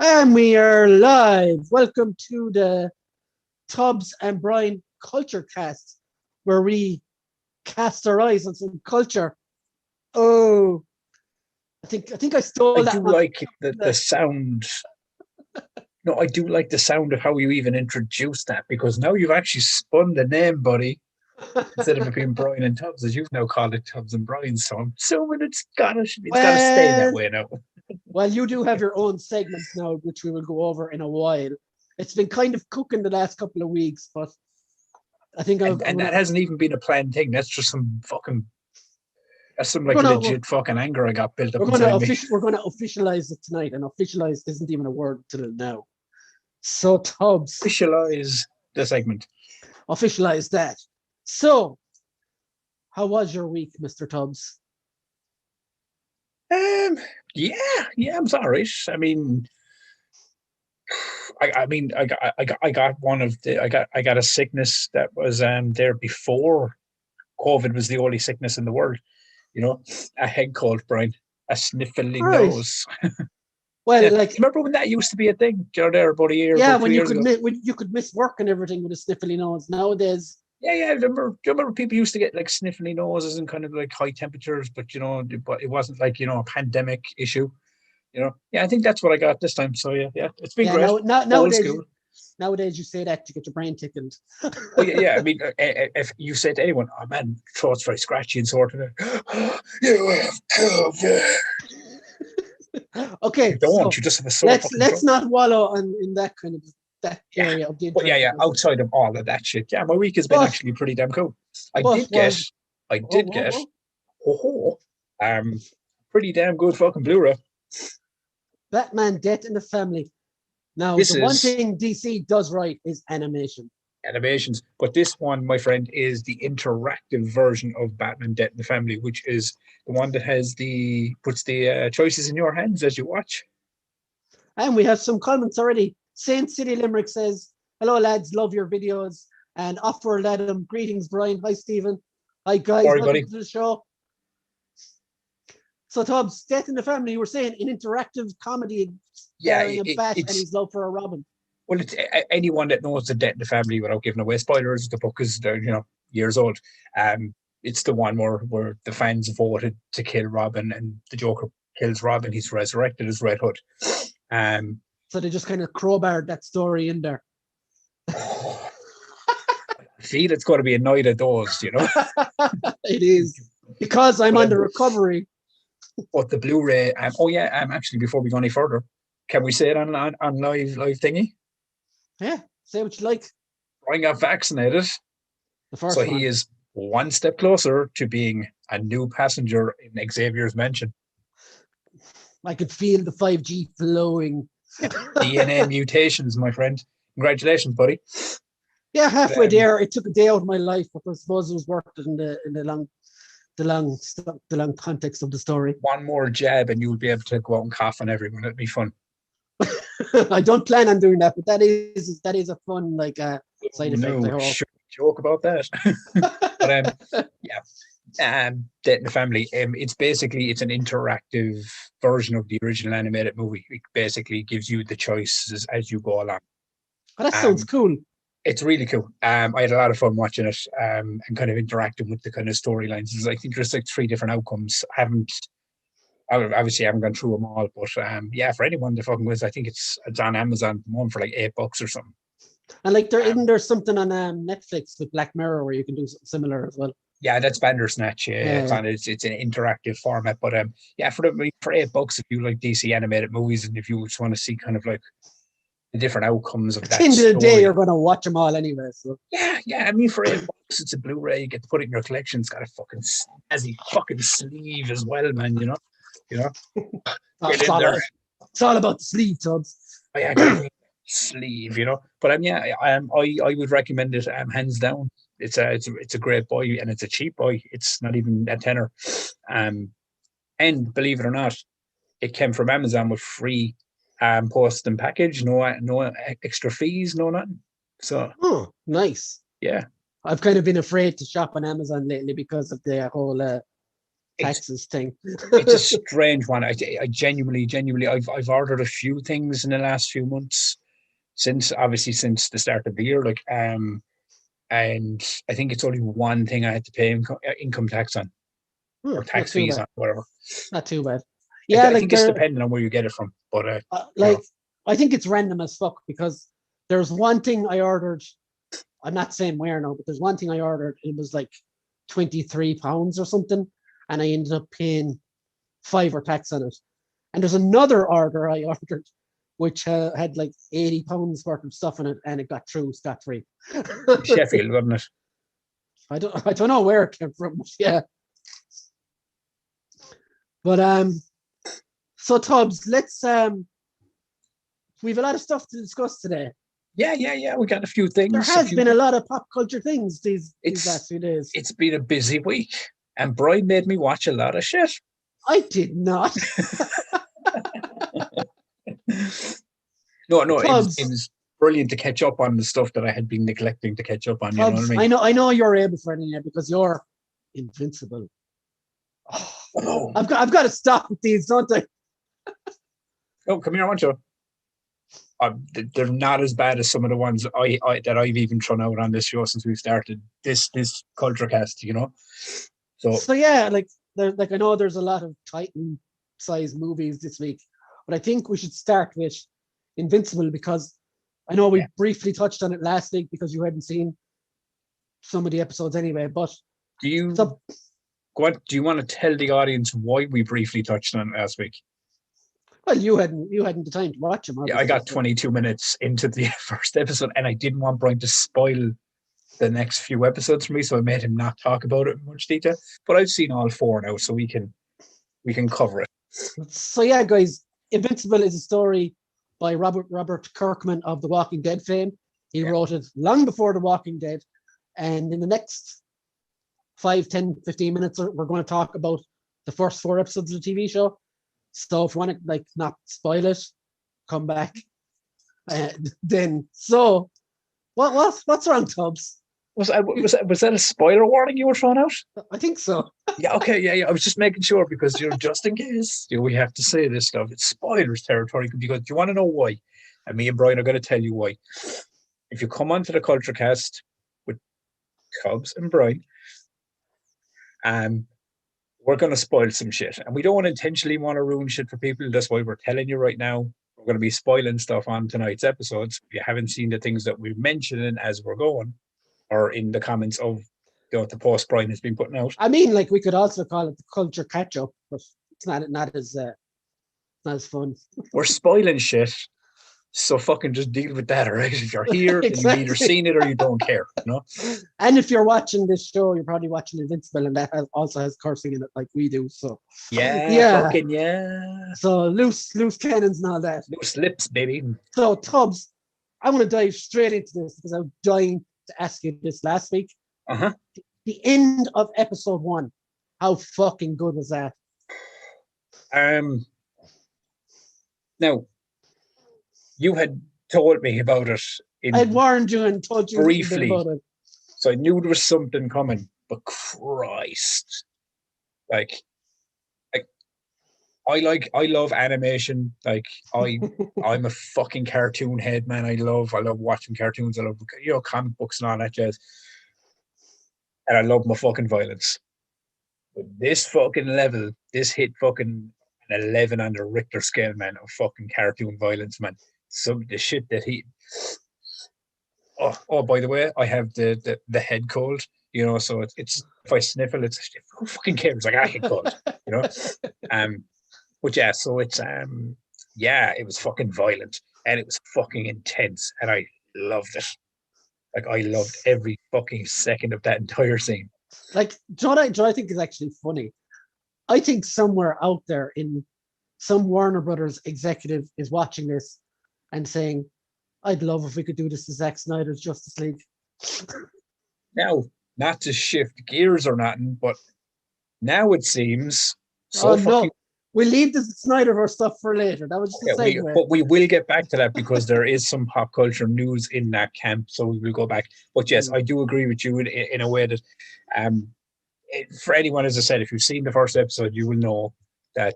And we are live. Welcome to the Tubbs and Brian Culture Cast, where we cast our eyes on some culture. Oh, I think I stole that. I do like the sound. No, I do like the sound of how you even introduced that, because now you've actually spun the name, buddy. Instead of it being Brian and Tubbs, as you've now called it Tubbs and Brian. So I'm assuming it's gotta stay that way now. Well, you do have your own segments now, which we will go over in a while. It's been kind of cooking the last couple of weeks, but I think that hasn't even been a planned thing. That's just some legit fucking anger I got built up inside me. We're going to officialize it tonight, and officialize isn't even a word till now. So Tubbs, officialize the segment. Officialize that. So, how was your week, Mr. Tubbs? Yeah, I'm sorry. I mean, I got one of the I got a sickness that was there before COVID was the only sickness in the world. You know, a head cold, Brian, a sniffly nose. Well, yeah. Remember when that used to be a thing? There about a year. Yeah, when you could miss work and everything with a sniffly nose. Nowadays. Yeah. I remember people used to get like sniffly noses and kind of like high temperatures, but it wasn't like a pandemic issue. Yeah, I think that's what I got this time. So yeah, it's been great. Nowadays you say that to get your brain tickled. Oh yeah. I mean, if you say to anyone, "Oh man, throat's very scratchy and sore today," you have COVID. Okay, you just have a sore. Let's not wallow in that kind of that area of the. But yeah. Outside of all of that shit, yeah, my week has been actually pretty damn cool. I did get pretty damn good fucking Blu-ray. Batman: Death in the Family. Now, one thing DC does right is animations. But this one, my friend, is the interactive version of Batman: Death in the Family, which is the one that puts the choices in your hands as you watch. And we have some comments already. Saint City Limerick says, "Hello lads, love your videos." And Offer Ladham, greetings, Brian. Hi, Stephen. Hi guys, welcome to the show. So Tubbs, Death in the Family, you were saying an interactive comedy starring a bat and his love for a robin. Well, it's anyone that knows the Death in the Family without giving away spoilers. The book is years old. It's the one where the fans voted to kill Robin, and the Joker kills Robin. He's resurrected as Red Hood. So they just kind of crowbarred that story in there. I feel it's going to be a night of those, It is, because I'm under recovery. But the Blu-ray, actually, before we go any further, can we say it on live thingy? Yeah, say what you like. Brian got vaccinated, he is one step closer to being a new passenger in Xavier's mansion. I could feel the 5G flowing. DNA mutations, my friend. Congratulations, buddy. Yeah, halfway there. It took a day out of my life, but I suppose it was worth it in the long context of the story. One more jab and you'll be able to go out and cough on everyone. It'd be fun. I don't plan on doing that, but that is a fun side effect. No, joke about that. But Death in the Family. It's an interactive version of the original animated movie. It basically gives you the choices as you go along. Oh, that sounds cool. It's really cool. I had a lot of fun watching it and kind of interacting with the kind of storylines. I think there's like 3 different outcomes. I haven't gone through them all, but for anyone to fucking with, I think it's on Amazon one for like $8 or something. And there's something on Netflix with Black Mirror where you can do something similar as well. Yeah, that's Bandersnatch. It's an interactive format, but for $8 if you like DC animated movies and if you just want to see kind of like the different outcomes of that. At the end of the day, you're going to watch them all anyway. So yeah. I mean, for $8, it's a Blu-ray. You get to put it in your collection. It's got a fucking snazzy fucking sleeve as well, man. It's all about the sleeve, Tubbs. Oh, yeah, sleeve. But I would recommend it hands down. It's a great buy and it's a cheap buy. It's not even a tenner. And believe it or not, it came from Amazon with free post and package, no extra fees, no nothing. So nice. Yeah, I've kind of been afraid to shop on Amazon lately because of the whole taxes thing. It's a strange one. I genuinely, I've ordered a few things in the last few months since the start of the year. And I think it's only one thing I had to pay income tax on or tax fees on, whatever. Not too bad. Yeah, I think it's depending on where you get it from. But I think it's random as fuck because there's one thing I ordered. I'm not saying where now, but there's one thing I ordered. It was like £23 or something, and I ended up paying £5 tax on it. And there's another order I ordered, which had like £80 worth of stuff in it, and it got through scot-free. Sheffield, wasn't it? I don't know where it came from. Yeah. But so Tubbs, let's we have a lot of stuff to discuss today. Yeah. We got a few things. There has been a lot of pop culture things these last few days. It's been a busy week, and Brian made me watch a lot of shit. I did not. No, it was brilliant to catch up on the stuff that I had been neglecting to catch up on. Tubbs, you know what I mean? I know you're able for it because you're invincible. Oh. I've got to stop with these, don't I? Oh, come here, I want you. They're not as bad as some of the ones that I've even thrown out on this show since we started this culture cast, you know. So yeah, I know there's a lot of Titan-sized movies this week, but I think we should start with Invincible because I know we briefly touched on it last week because you hadn't seen some of the episodes anyway. But do you want to tell the audience why we briefly touched on it last week? Well, you hadn't the time to watch them. Yeah, I got 22 minutes into the first episode, and I didn't want Brian to spoil the next few episodes for me, so I made him not talk about it in much detail. But I've seen all 4 now, so we can cover it. So yeah, guys, Invincible is a story by Robert Kirkman of The Walking Dead fame. He wrote it long before The Walking Dead, and in the next 5, 10, 15 minutes, we're going to talk about the first 4 episodes of the TV show. So if you want to not spoil it, come back. Then what's wrong, Tubbs? Was that a spoiler warning you were throwing out? I think so. Yeah, okay, yeah. I was just making sure because just in case we have to say this stuff. It's spoilers territory because you want to know why. And me and Brian are going to tell you why. If you come onto the Culture Cast with Tubbs and Brian, we're going to spoil some shit. And we don't intentionally want to ruin shit for people. That's why we're telling you right now. We're going to be spoiling stuff on tonight's episodes. If you haven't seen the things that we're mentioning as we're going, or in the comments of the post Brian has been putting out. I mean, we could also call it the culture catch-up, but it's not as fun. We're spoiling shit. So fucking just deal with that, all right? If you're here, exactly. You've either seen it or you don't care, you know? And if you're watching this show, you're probably watching Invincible, and that also has cursing in it like we do. So fucking yeah. So loose cannons and all that. Loose lips, baby. So Tubbs, I want to dive straight into this because I was dying to ask you this last week. The end of episode 1. How fucking good was that? Now, you had told me about it. I had warned you and told you briefly about it. So I knew there was something coming, but Christ, I love animation. I'm a fucking cartoon head, man. I love watching cartoons. I love comic books and all that jazz. And I love my fucking violence. But this fucking level, this hit fucking an 11 on the Richter scale, man, of fucking cartoon violence, man. Some of the shit that he. Oh, by the way, I have the head cold, so it's if I sniffle, it's who fucking cares? I head cold, But yeah, so it's it was fucking violent and it was fucking intense and I loved it. I loved every fucking second of that entire scene. John, I think is actually funny. I think somewhere out there in some Warner Brothers executive is watching this and saying, I'd love if we could do this to Zack Snyder's Justice League. Now, not to shift gears or nothing, but now it seems we'll leave the Snyderverse stuff for later. That was just a segue. But we will get back to that because there is some pop culture news in that camp, so we will go back. But yes, I do agree with you in a way that For anyone, as I said, if you've seen the first episode, you will know that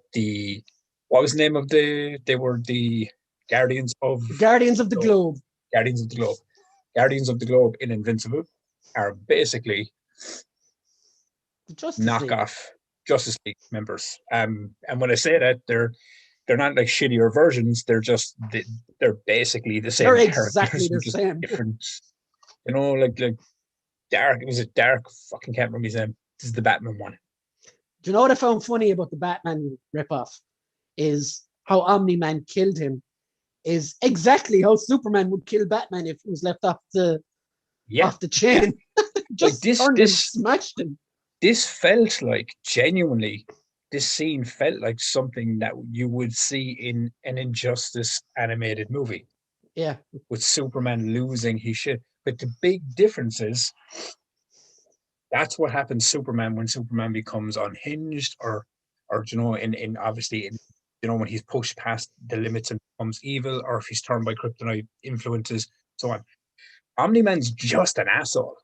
what was the name of they were the Guardians of Guardians of the Globe. Guardians of the Globe. Guardians of the Globe in Invincible are basically The Justice knockoff Justice League members. And when I say that, they're not like shittier versions. They're basically the same. They're exactly the same. Different, like Dark. It was a Dark. Fucking can't remember his name. This is the Batman one. Do you know what I found funny about the Batman ripoff? Is how Omni-Man killed him. Is exactly how Superman would kill Batman if he was left off the chain. Just like smashed him. This felt like genuinely. This scene felt like something that you would see in an Injustice animated movie. Yeah, with Superman losing his shit. But the big difference is that's what happens Superman when Superman becomes unhinged or in obviously when he's pushed past the limits and becomes evil, or if he's turned by kryptonite influences, so on. Omni-Man's just an asshole.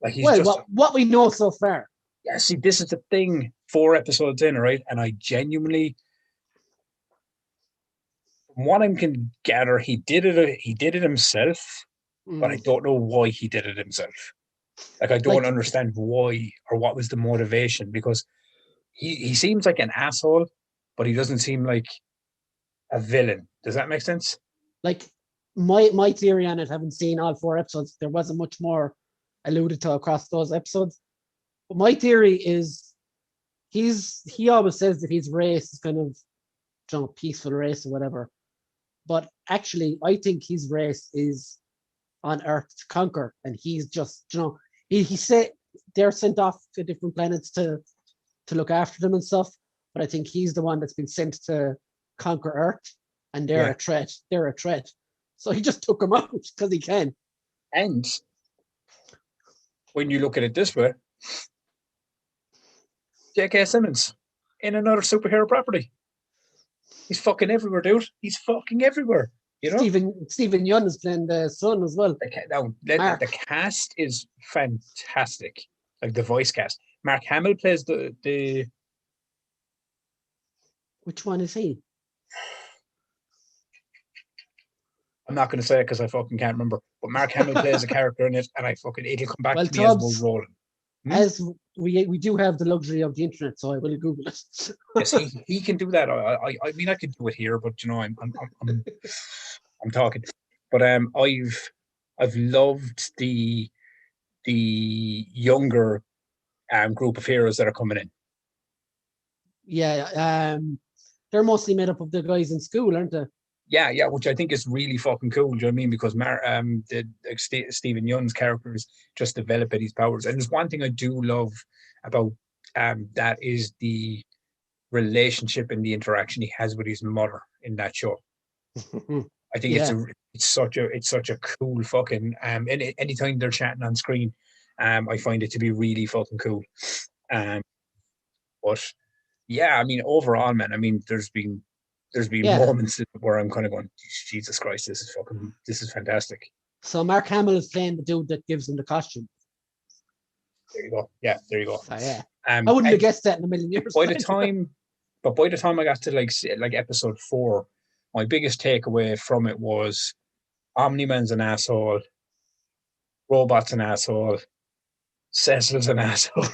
Like he's what we know so far. Yeah, see, this is the thing. 4 episodes in, right? And I genuinely, from what I can gather, he did it himself, but I don't know why he did it himself. Like I don't understand why or what was the motivation, because he seems like an asshole, but he doesn't seem like a villain. Does that make sense? Like my theory on it, having seen all 4 episodes, there wasn't much more alluded to across those episodes. But my theory is he always says that his race is kind of peaceful race or whatever. But actually I think his race is on Earth to conquer, and he's just he said they're sent off to different planets to look after them and stuff. But I think he's the one that's been sent to conquer Earth, and they're a threat. They're a threat. So he just took them out because he can. And when you look at it this way, J.K. Simmons in another superhero property. He's fucking everywhere, dude. He's fucking everywhere. You know? Stephen Yeun is playing the son as well. The cast is fantastic. Like the voice cast. Mark Hamill plays the Which one is he? I'm not going to say it because I fucking can't remember. But Mark Hamill plays a character in it, and it'll come back to me as we're rolling. As we do have the luxury of the internet, so I will Google it. Yes, he can do that. I mean, I could do it here, but I'm talking. But I've loved the younger group of heroes that are coming in. Yeah, they're mostly made up of the guys in school, aren't they? Yeah, which I think is really fucking cool. Do you know what I mean? Because Stephen Yeun's character is just developing his powers. And there's one thing I do love about that is the relationship and the interaction he has with his mother in that show. I think it's such a cool fucking anytime they're chatting on screen, I find it to be really fucking cool. But yeah, I mean, overall, man, I mean, there's been moments where I'm kind of going, Jesus Christ, this is fantastic. So Mark Hamill is playing the dude that gives him the costume. There you go. Yeah, there you go. So, yeah. I wouldn't have guessed that in a million years. By the time I got to like episode 4, my biggest takeaway from it was Omni-Man's an asshole, Robot's an asshole, Cecil's an asshole.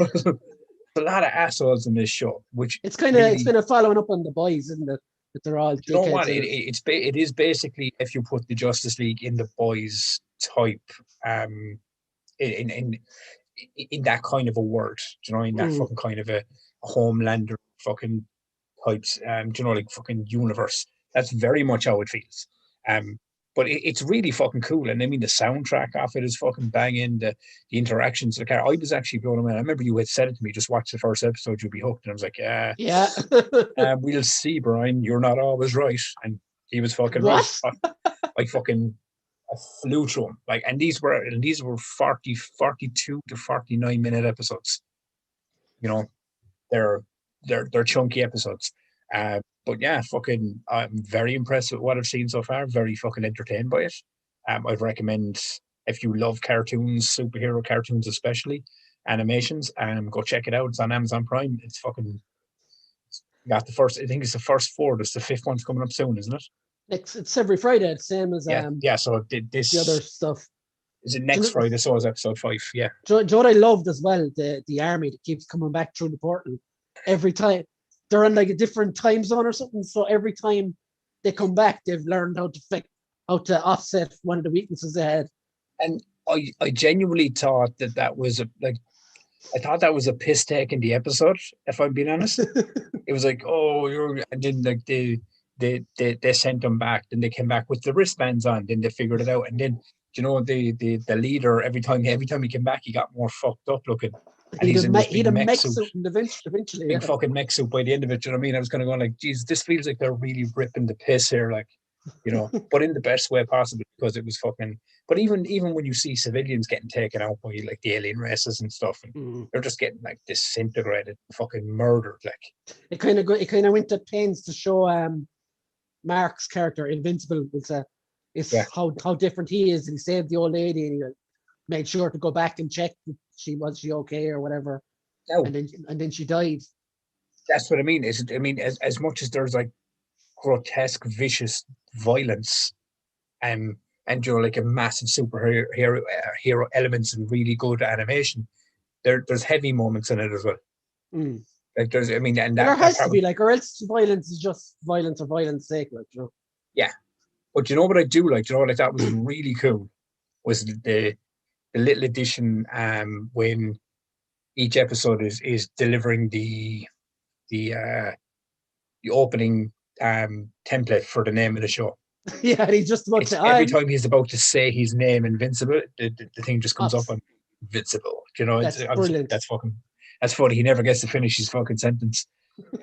A lot of assholes in this show, which it's kind of following up on The Boys, isn't it? That they're all. You know what? It is basically, if you put the Justice League in The Boys type, in that kind of a world, do you know, in that fucking kind of a Homelander fucking types, do you know, like fucking universe. That's very much how it feels. But it's really fucking cool. And I mean, the soundtrack off it is fucking banging. The interactions, I was actually blown away. I remember you had said it to me, just watch the first episode, you'll be hooked. And I was like, yeah. We'll see, Brian. You're not always right. And he was fucking right. I flew through them. Like, and these were 42 to 49 minute episodes. You know, they're chunky episodes. But yeah, fucking, I'm very impressed with what I've seen so far. Very fucking entertained by it. I'd recommend, if you love cartoons, superhero cartoons especially, animations. Go check it out. It's on Amazon Prime. It's fucking got the first. I think it's the first four. There's the fifth one's coming up soon, isn't it? It's every Friday, same as Yeah. So the other stuff. Is it next Friday? So is episode 5. Yeah. Do you know what I loved as well? The army that keeps coming back through the portal every time. They're in like a different time zone or something. So every time they come back, they've learned how to offset one of the weaknesses they had. And I genuinely thought that was I thought that was a piss take in the episode, if I'm being honest. It was like, and then like they sent them back, then they came back with the wristbands on, then they figured it out, and then the leader every time he came back, he got more fucked up looking. And he's in this big mech suit eventually. Big fucking mech suit by the end of it. Do you know what I mean? I was kind of going like, geez, this feels like they're really ripping the piss here, like, but in the best way possible, because it was fucking. But even when you see civilians getting taken out by like the alien races and stuff, and they're just getting like disintegrated, fucking murdered, like. It kind of went to pains to show Mark's character Invincible is how different he is. He saved the old lady and he made sure to go back and check if she okay or whatever. Oh. And then she died. That's what I mean. As much as there's like grotesque, vicious violence, and like a massive superhero hero elements and really good animation, there's heavy moments in it as well. Like there has to be, like, or else violence is just violence or violence sake, like, Yeah, but you know what I do like? You know what I thought was really cool was the little addition when each episode is delivering the opening template for the name of the show. Yeah, and he's just about to every time he's about to say his name, Invincible, the thing just comes up on Invincible. That's brilliant. That's funny. He never gets to finish his fucking sentence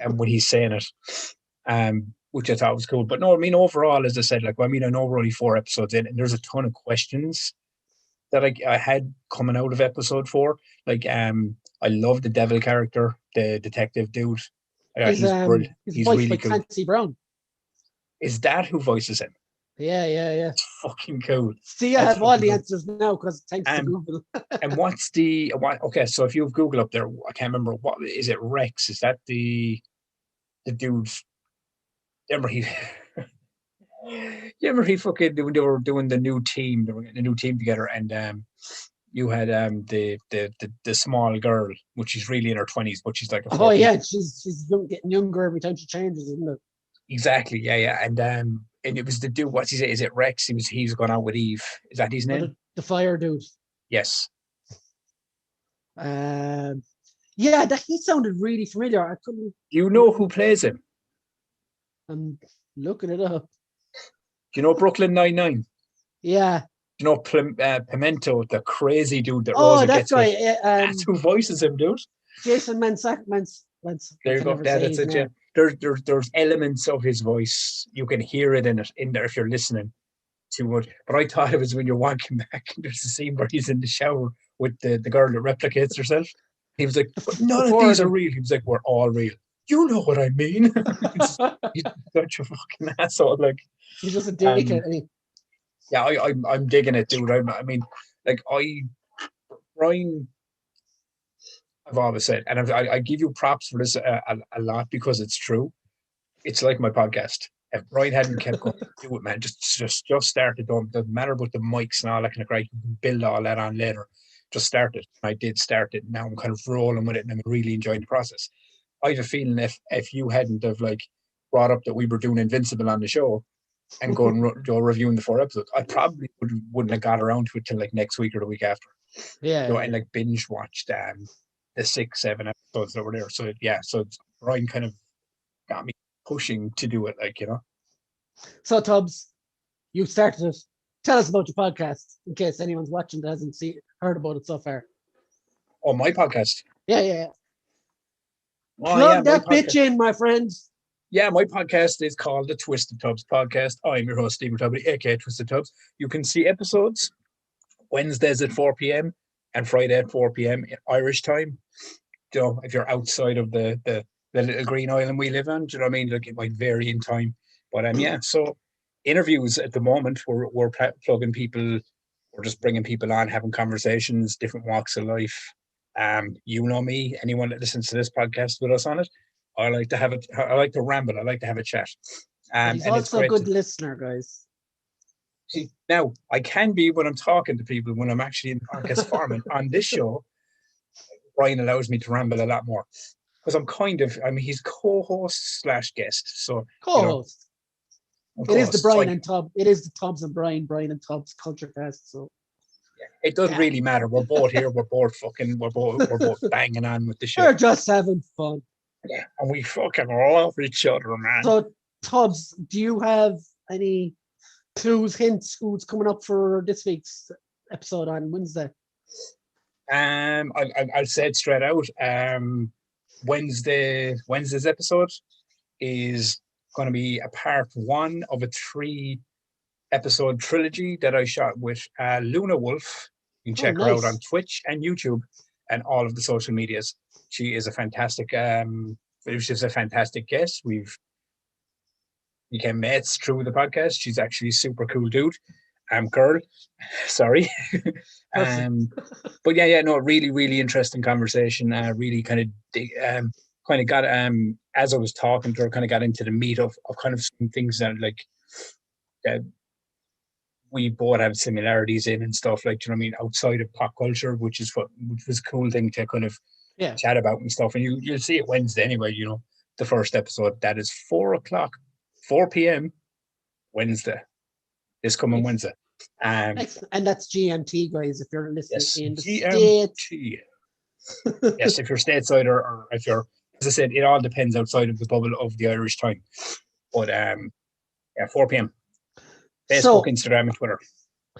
when he's saying it. Which I thought was cool. But no, I mean, overall, as I said, I know we're only 4 episodes in, and there's a ton of questions that I had coming out of episode 4. Like, I love the devil character, the detective dude. He's brilliant. He's really cool. Clancy Brown. Is that who voices him? Yeah. It's fucking cool. See, I have all the answers now because thanks to Google. And okay, so if you have Google up there, I can't remember, what is it, Rex? Is that the dude? Remember he fucking, they were doing the new team, they were getting a new team together, and you had the small girl, which is really in her 20s, but she's like a 14. She's getting younger every time she changes, isn't it? Exactly, yeah. And it was the dude, what's he say? Is it Rex? He's gone out with Eve. Is that his name? The fire dude. Yes. That he sounded really familiar. I couldn't. You know who plays him? I'm looking it up. Do you know Brooklyn Nine-Nine? Yeah. Do you know Pimento, the crazy dude that Rosa gets right. That's who voices him, dude. Jason Mantzoukas. There you go. That's it. Yeah. There's elements of his voice. You can hear it in there if you're listening to it. But I thought it was when you're walking back. There's a scene where he's in the shower with the girl that replicates herself. He was like, but none of these are real. He was like, we're all real. You know what I mean? He's such a fucking asshole. Like, he's just a dick. Yeah, I'm digging it, dude. Brian, I've always said, and I give you props for this a lot because it's true. It's like my podcast. If Brian hadn't kept going, do it, man. Just start it. Doesn't matter about the mics and all that kind of crap. You can build all that on later. Just start it. I did start it. Now I'm kind of rolling with it, and I'm really enjoying the process. I have a feeling if you hadn't have brought up that we were doing Invincible on the show and going reviewing the 4 episodes, I probably wouldn't have got around to it till next week or the week after. Yeah. And binge watched the 6-7 episodes that were there. So so Brian kind of got me pushing to do it, So Tubbs, you started it. Tell us about your podcast in case anyone's watching that hasn't heard about it so far. Oh, my podcast. Yeah. Plug that bitch in, my friends. Yeah, my podcast is called the Twisted Tubbs Podcast. I'm your host, Stephen Tubbs, aka Twisted Tubbs. You can see episodes Wednesdays at 4 p.m. and Friday at 4 p.m. Irish time. If you're outside of the little green island we live on, do you know what I mean? It might vary in time. But so interviews at the moment, we're plugging people, we're just bringing people on, having conversations, different walks of life. You know me, anyone that listens to this podcast with us on it, I like to have it. I like to ramble. I like to have a chat. But he's And it's also a great good to listener, guys. see. Now, I can be when I'm talking to people, when I'm actually in the podcast format. On this show, Brian allows me to ramble a lot more because he's co-host slash guest. So, Co-host. I'm It is the co-host. So Brian and Tubbs. It is the Tubbs and Brian and Tubbs culture cast. So it doesn't really matter. We're both here. We're both banging on with the shit. We're just having fun. Yeah, and we fucking love each other, man. So, Tubbs, do you have any clues, hints, who's coming up for this week's episode on Wednesday? I'll say it straight out. Wednesday's episode is going to be a part 1 of a 3-episode trilogy that I shot with Luna Wolf. You can check her out on Twitch and YouTube and all of the social medias. She is a fantastic guest. We've became mates through the podcast. She's actually a super cool dude. Girl, sorry. But really, really interesting conversation. Really kind of got as I was talking to her, kind of got into the meat of kind of some things that that we both have similarities in and stuff, like, you know what I mean, outside of pop culture, which was a cool thing to kind of chat about and stuff. And you'll see it Wednesday anyway, you know, the first episode. That is 4 p.m. Wednesday. This coming Wednesday. And that's GMT, guys, if you're listening in the GMT. States. Yes, if you're stateside or if you're, as I said, it all depends outside of the bubble of the Irish time. But 4 p.m. Facebook, Instagram, and Twitter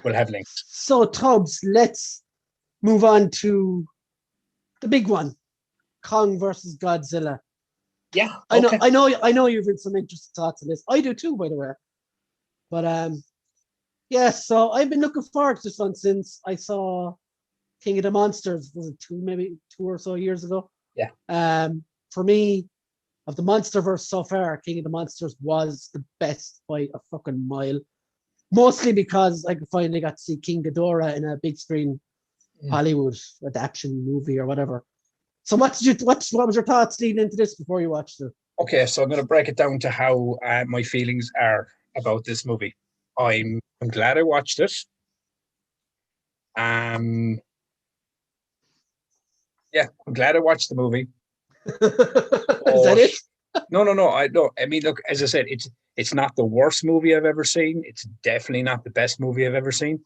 will have links. So, Tubbs, let's move on to the big one, Kong versus Godzilla. Yeah, okay. I know you've had some interesting thoughts on this. I do too, by the way. But so I've been looking forward to this one since I saw King of the Monsters. Was it 2 or so years ago? Yeah. For me, of the Monsterverse so far, King of the Monsters was the best by a fucking mile. Mostly because I finally got to see King Ghidorah in a big screen Hollywood adaptation movie or whatever. So what was your thoughts leading into this before you watched it? Okay, so I'm going to break it down to how my feelings are about this movie. I'm glad I watched it. I'm glad I watched the movie. Is that it? No. I mean, look, as I said, it's not the worst movie I've ever seen. It's definitely not the best movie I've ever seen.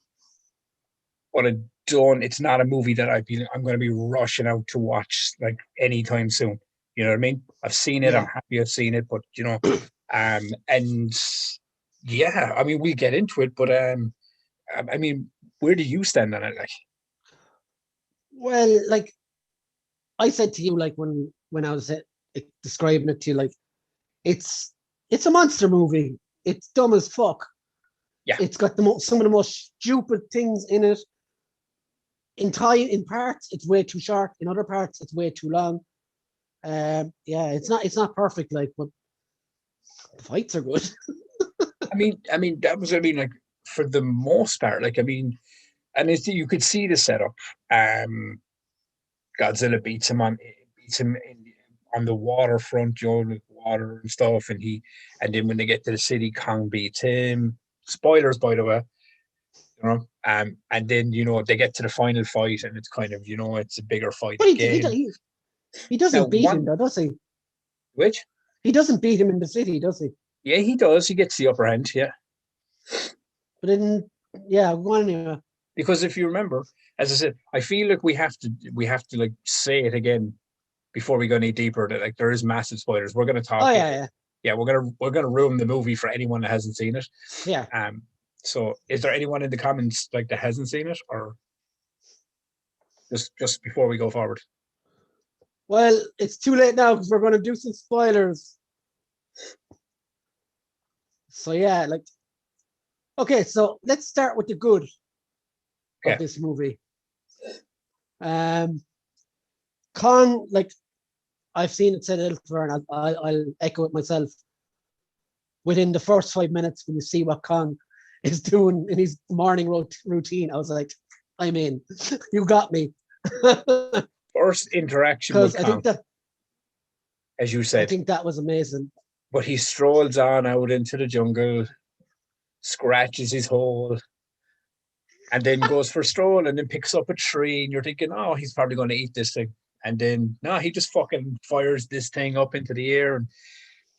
But it's not a movie that I'm going to be rushing out to watch like anytime soon. You know what I mean? I've seen it. Yeah. I'm happy I've seen it, but you know, and yeah, I mean, we'll get into it, but I mean, where do you stand on it? Like, well, like I said to you, like when I was describing it to you, like it's a monster movie. It's dumb as fuck. Yeah, it's got some of the most stupid things in it. In parts, it's way too short. In other parts, it's way too long. It's not perfect, like, but the fights are good. I mean, like, for the most part, like, I mean, and you could see the setup. Godzilla beats him on the waterfront, you know, with water and stuff, and then when they get to the city, Kong beats him. Spoilers, by the way. You know, and then, you know, they get to the final fight, and it's kind of, you know, it's a bigger fight again. He doesn't beat him, though, does he? Which? He doesn't beat him in the city, does he? Yeah, he does. He gets the upper hand, yeah. But then, go on anyway. Because if you remember, as I said, I feel like we have to like say it again before we go any deeper. That like there is massive spoilers. We're going to talk. Oh yeah. Yeah, we're gonna ruin the movie for anyone that hasn't seen it. Yeah. So, is there anyone in the comments like that hasn't seen it, or just before we go forward? Well, it's too late now because we're going to do some spoilers. So yeah, like, okay, so let's start with the good of this movie. Kong, like, I've seen it said elsewhere, and I'll echo it myself. Within the first 5 minutes, when you see what Kong is doing in his morning routine, I was like, I'm in. You got me. first interaction because with Kong, as you I said. think that was amazing. But he strolls on out into the jungle, scratches his hole, and then goes for a stroll and then picks up a tree. And you're thinking, oh, he's probably going to eat this thing. And then, no, he just fucking fires this thing up into the air. And,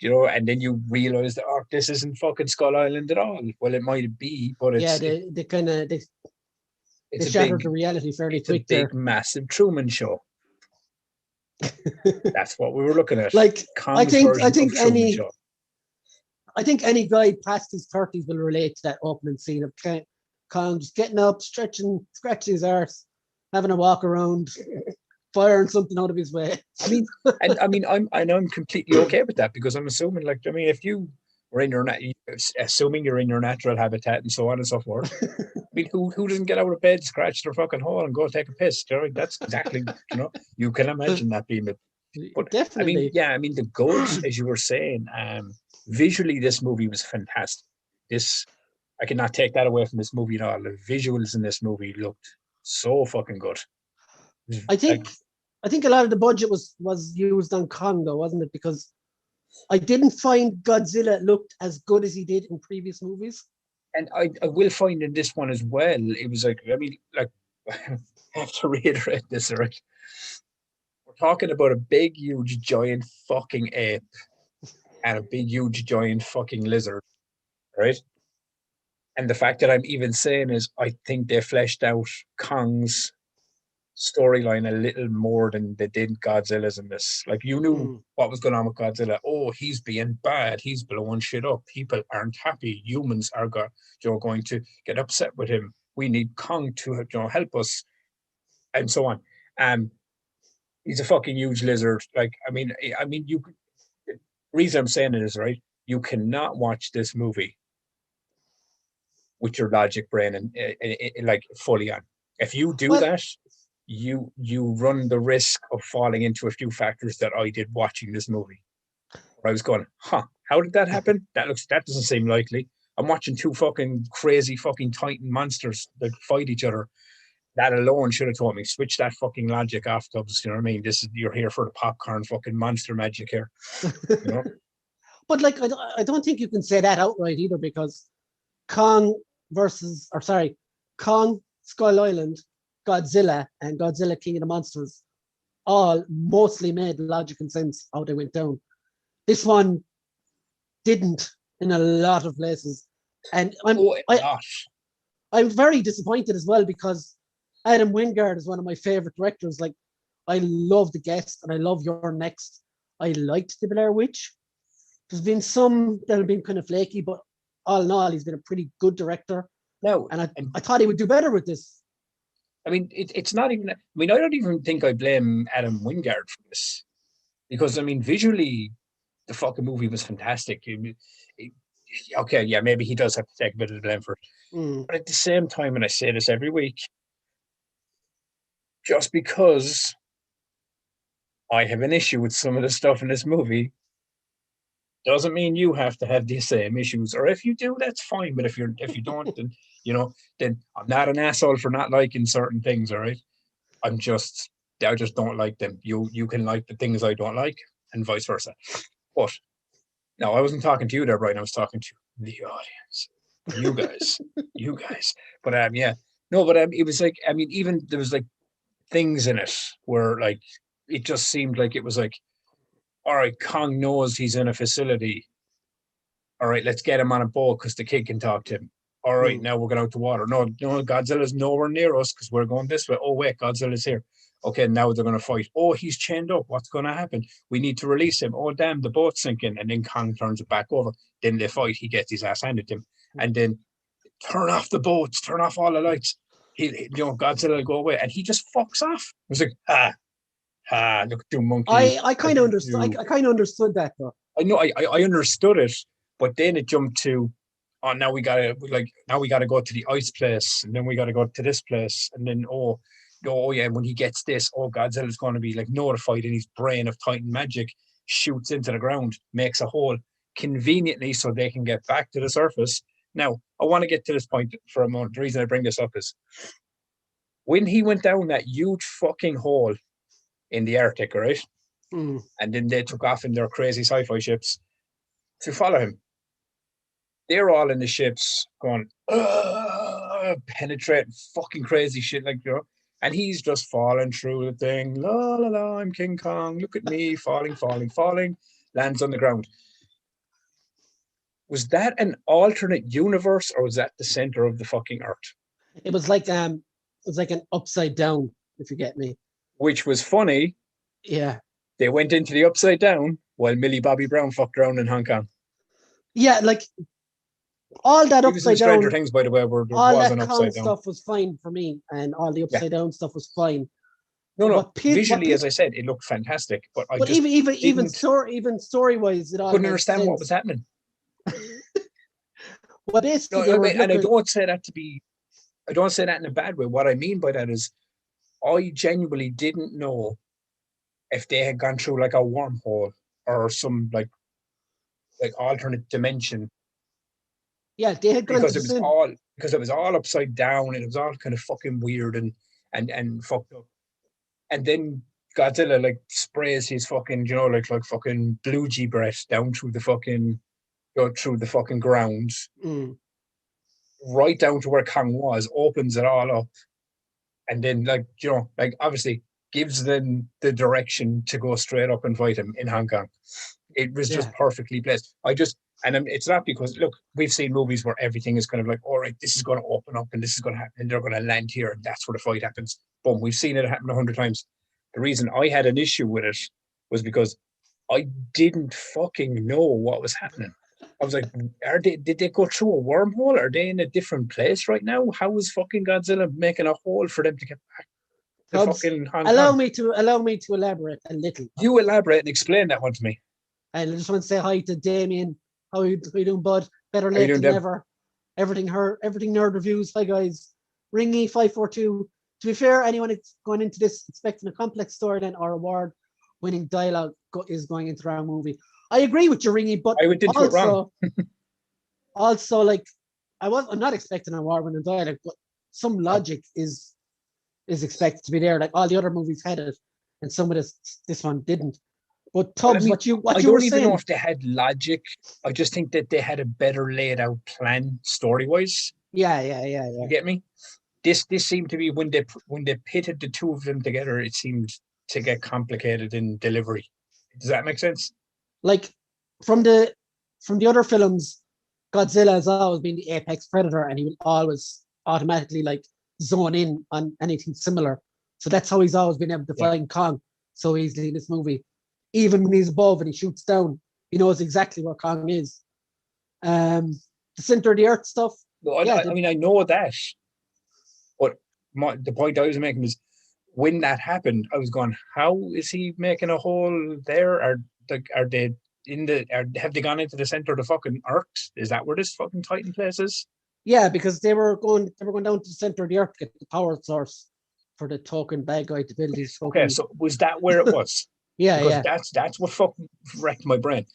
and then you realize that, oh, this isn't fucking Skull Island at all. Well, it might be, but Yeah, they shattered the reality fairly quick there. It's a big, massive Truman Show. That's what we were looking at. Like, I think Show. I think any guy past his 30s will relate to that opening scene of Kong just getting up, scratching his arse, having a walk around, firing something out of his way. I'm completely okay with that, because I'm assuming, if you were in your assuming you're in your natural habitat and so on and so forth. I mean, who doesn't get out of bed, scratch their fucking hole, and go take a piss? That's exactly, you can imagine that being it. But definitely, the goods, as you were saying, visually, this movie was fantastic. I cannot take that away from this movie at all. The visuals in this movie looked so fucking good. I think a lot of the budget was used on Kong, though, wasn't it? Because I didn't find Godzilla looked as good as he did in previous movies. And I will find in this one as well, it was I have to reiterate this, right? We're talking about a big, huge, giant fucking ape and a big, huge, giant fucking lizard, right? And the fact that I'm even saying is, I think they fleshed out Kong's storyline a little more than they did Godzilla's in this. Like, you knew what was going on with Godzilla. Oh, he's being bad. He's blowing shit up. People aren't happy. Humans are going to get upset with him. We need Kong to help us, and so on. He's a fucking huge lizard. The reason I'm saying it is, right, you cannot watch this movie with your logic brain and fully on. If you do that, you run the risk of falling into a few factors that I did watching this movie. Where I was going, how did that happen? That doesn't seem likely. I'm watching two fucking crazy fucking Titan monsters that fight each other. That alone should have told me, switch that fucking logic off, Tubbs. You know what I mean? You're here for the popcorn fucking monster magic here. But I don't think you can say that outright either, because Kong, Skull Island, Godzilla, and Godzilla King of the Monsters all mostly made logic and sense how they went down. This one didn't in a lot of places. And I'm very disappointed as well, because Adam Wingard is one of my favorite directors. Like, I love The Guest and I love Your Next. I liked The Blair Witch. There's been some that have been kind of flaky, but all in all, he's been a pretty good director. No, and I thought he would do better with this. I mean, it's not even. I mean, I don't even think I blame Adam Wingard for this, because visually, the fucking movie was fantastic. Okay, yeah, maybe he does have to take a bit of the blame for it, but at the same time, and I say this every week, just because I have an issue with some of the stuff in this movie doesn't mean you have to have the same issues. Or if you do, that's fine. But if you don't, then then I'm not an asshole for not liking certain things. All right, I just don't like them. You can like the things I don't like, and vice versa. But no, I wasn't talking to you there, Brian. I was talking to the audience, you guys. But it was like, even there was like things in it where like it just seemed like it was like, all right, Kong knows he's in a facility. All right, let's get him on a boat because the kid can talk to him. All right, now we're going out to water. No, Godzilla's nowhere near us because we're going this way. Oh, wait, Godzilla's here. Okay, now they're going to fight. Oh, he's chained up. What's going to happen? We need to release him. Oh, damn, the boat's sinking. And then Kong turns it back over. Then they fight. He gets his ass handed to him. And then turn off the boats. Turn off all the lights. Godzilla will go away. And he just fucks off. It was like, look at you, monkey. I kind of understood. I kind of understood that, though. I know. I understood it, but then it jumped to, oh, now we gotta go to the ice place, and then we gotta go to this place, and then oh yeah, when he gets this, Godzilla's going to be like notified, and his brain of Titan magic shoots into the ground, makes a hole conveniently so they can get back to the surface. Now, I want to get to this point for a moment. The reason I bring this up is when he went down that huge fucking hole in the Arctic, right? Mm. And then they took off in their crazy sci-fi ships to follow him. They're all in the ships going, penetrating fucking crazy shit, like, you know, and he's just falling through the thing. La la la, I'm King Kong. Look at me, falling, lands on the ground. Was that an alternate universe, or was that the center of the fucking Earth? It was like an upside down, if you get me. Which was funny. Yeah. They went into the upside down while Millie Bobby Brown fucked around in Hong Kong. Yeah, like all that He was in upside Stranger down, Things, by the way, where there all was that an Kong upside down. stuff was fine for me, and all the upside down stuff was fine. No. Visually, as I said, it looked fantastic, but I just even story wise, it all couldn't made understand sense. what was happening. Well, basically, and I don't say that in a bad way. What I mean by that is, I genuinely didn't know if they had gone through like a wormhole or some like alternate dimension. Yeah, they had gone because it was all upside down and it was all kind of fucking weird and fucked up. And then Godzilla like sprays his fucking, you know, like fucking blue G breath down through the fucking ground, right down to where Kong was, opens it all up, and then like, you know, like obviously gives them the direction to go straight up and fight him in Hong Kong. It was just perfectly placed. It's not because, look, we've seen movies where everything is kind of like, all right, this is going to open up and this is going to happen and they're going to land here and that's where the fight happens. Boom, we've seen it happen 100 times. The reason I had an issue with it was because I didn't fucking know what was happening. I was like, did they go through a wormhole? Are they in a different place right now? How is fucking Godzilla making a hole for them to get back to fucking Hong Kong? Allow me to elaborate a little. You elaborate and explain that one to me. I just want to say hi to Damien. How are you doing, bud? Better late than never. Everything nerd reviews. Hi guys. Ringy 542. To be fair, anyone going into this expecting a complex story then or award-winning dialogue is going into the wrong movie. I agree with you, Ringy, but I did it wrong. Also, like I'm not expecting an award-winning dialogue, but some logic is expected to be there. Like all the other movies had it, and some of this one didn't. But Tubbs, what you were saying? I don't even know if they had logic. I just think that they had a better laid out plan story-wise. Yeah. You get me? This seemed to be when they pitted the two of them together, it seemed to get complicated in delivery. Does that make sense? Like from the other films, Godzilla has always been the apex predator, and he will always automatically like zone in on anything similar. So that's how he's always been able to find Kong so easily in this movie. Even when he's above and he shoots down, he knows exactly where Kong is. The center of the earth stuff. No, I know that. But the point I was making is when that happened, I was going, how is he making a hole there? Have they gone into the center of the fucking earth? Is that where this fucking Titan place is? Yeah, because they were going down to the center of the earth to get the power source for the token bad guy to build his Okay, so was that where it was? That's what fucking wrecked my brain.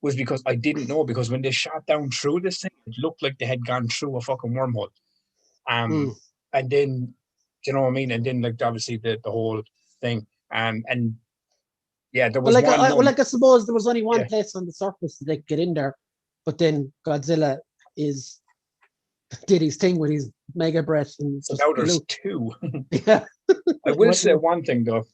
Was because I didn't know, because when they shot down through this thing, it looked like they had gone through a fucking wormhole. And then, you know what I mean? And then like obviously the whole thing. And yeah, there was I suppose there was only one place on the surface that they could get in there, but then Godzilla did his thing with his mega breath. And so now there's two. Yeah. I will say one thing though.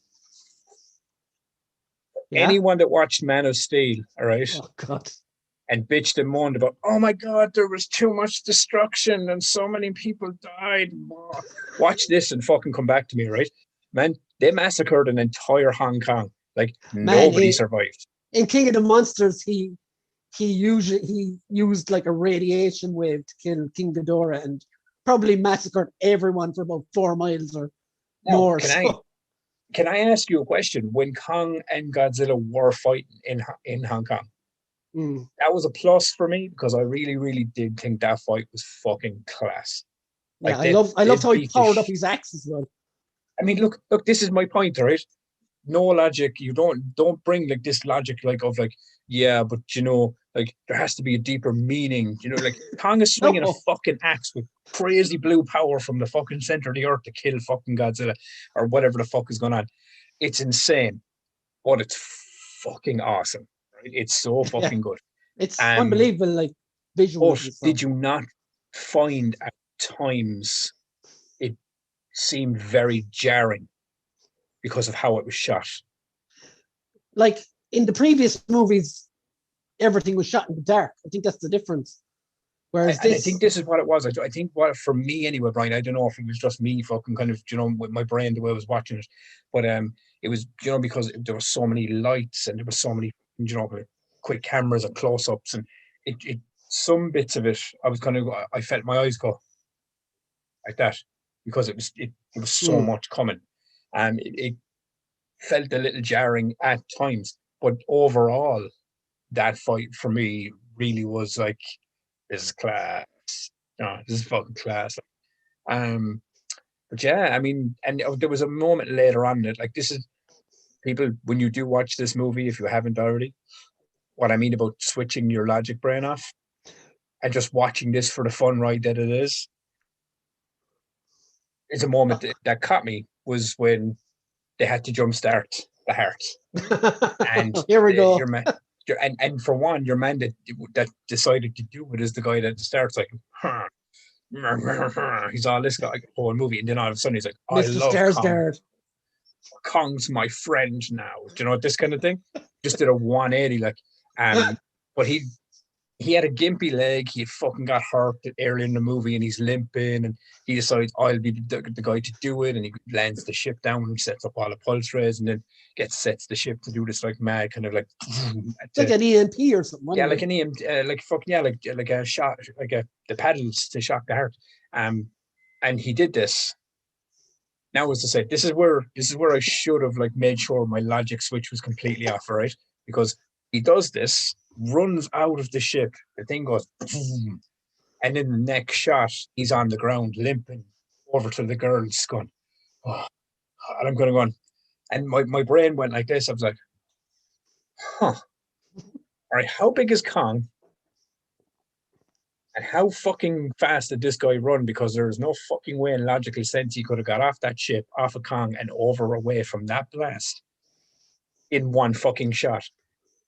Yeah? Anyone that watched Man of Steel, all right? Oh God. And bitched and moaned about, oh my God, there was too much destruction and so many people died. Watch this and fucking come back to me, right? Man, they massacred an entire Hong Kong. Like nobody survived. In King of the Monsters, he used like a radiation wave to kill King Ghidorah and probably massacred everyone for about 4 miles or more. Can I ask you a question? When Kong and Godzilla were fighting in Hong Kong, that was a plus for me because I really, really did think that fight was fucking class. Like, I loved how he powered up his axe as well. I mean, look, this is my point, right? No logic. You don't bring like this logic of yeah, but you know, like there has to be a deeper meaning. You know, like Kong is swinging a fucking axe with crazy blue power from the fucking center of the earth to kill fucking Godzilla or whatever the fuck is going on. it's insane, but it's fucking awesome. Right? It's so Yeah, fucking good. it's Um, unbelievable, like visuals but and stuff. did you not find at times it seemed very jarring because of how it was shot? Like in the previous movies, everything was shot in the dark. I think that's the difference. Whereas And I think this, this is what it was. I think what for me anyway, Brian. I don't know if it was just me fucking kind of, with my brain the way I was watching it, but it was because there were so many lights and there were so many quick cameras and close ups, and it some bits of it I was kind of I felt my eyes go like that because it was so much coming, it felt a little jarring at times, but overall that fight for me really was like, this is class. No, this is fucking class. Um, but yeah, I mean, and there was a moment later on that, like, this is people, when you do watch this movie, if you haven't already, what I mean about switching your logic brain off and just watching this for the fun ride that it is a moment that caught me was when they had to jumpstart the heart. And here we go. your man, and for one, your man that decided to do it is the guy that starts like, huh, he's all this guy whole movie, and then all of a sudden he's like, I Mr. love Kong. Skarsgård. Kong's my friend now. Do you know this kind of thing? Just did a 180, like, but he had a gimpy leg. He had fucking got hurt early in the movie, and he's limping. And he decides, I'll be the guy to do it. And he lands the ship down and sets up all the pulse rays, and then sets the ship to do this like mad kind of like like an EMP or something. Yeah, like an EM, like fucking yeah, like a shot, like the paddles to shock the heart. And he did this. Now, as I say, this is where I should have like made sure my logic switch was completely off, right? Because he does this, runs out of the ship, the thing goes, boom, and in the next shot, he's on the ground limping over to the girl's going, oh, and I'm going to go on. And my brain went like this. I was like, huh. All right, how big is Kong? And how fucking fast did this guy run? Because there is no fucking way in logical sense he could have got off that ship, off of Kong, and over away from that blast in one fucking shot.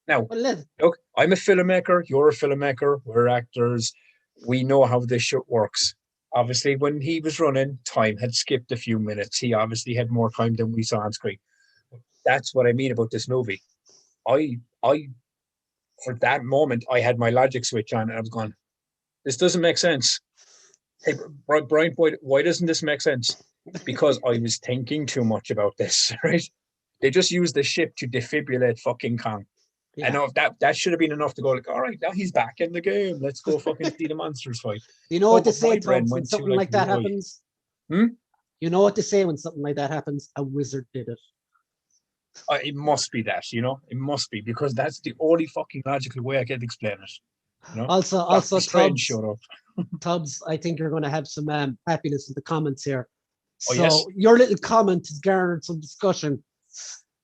Now, look, I'm a filmmaker, you're a filmmaker, we're actors, we know how this shit works. Obviously, when he was running, time had skipped a few minutes. He obviously had more time than we saw on screen. That's what I mean about this movie. I for that moment, I had my logic switch on and I was going, this doesn't make sense. Hey, Brian, why doesn't this make sense? Because I was thinking too much about this, right? They just used the ship to defibrillate fucking Kong. Yeah. And that should have been enough to go like, all right, now he's back in the game. Let's go fucking see the monsters fight. You know what they say, Tom, when something like that happens? You know what they say when something like that happens? A wizard did it. It must be that, it must be, because that's the only fucking logical way I can explain it. Also, Tubbs, I think you're going to have some happiness in the comments here. So yes. Your little comment has garnered some discussion.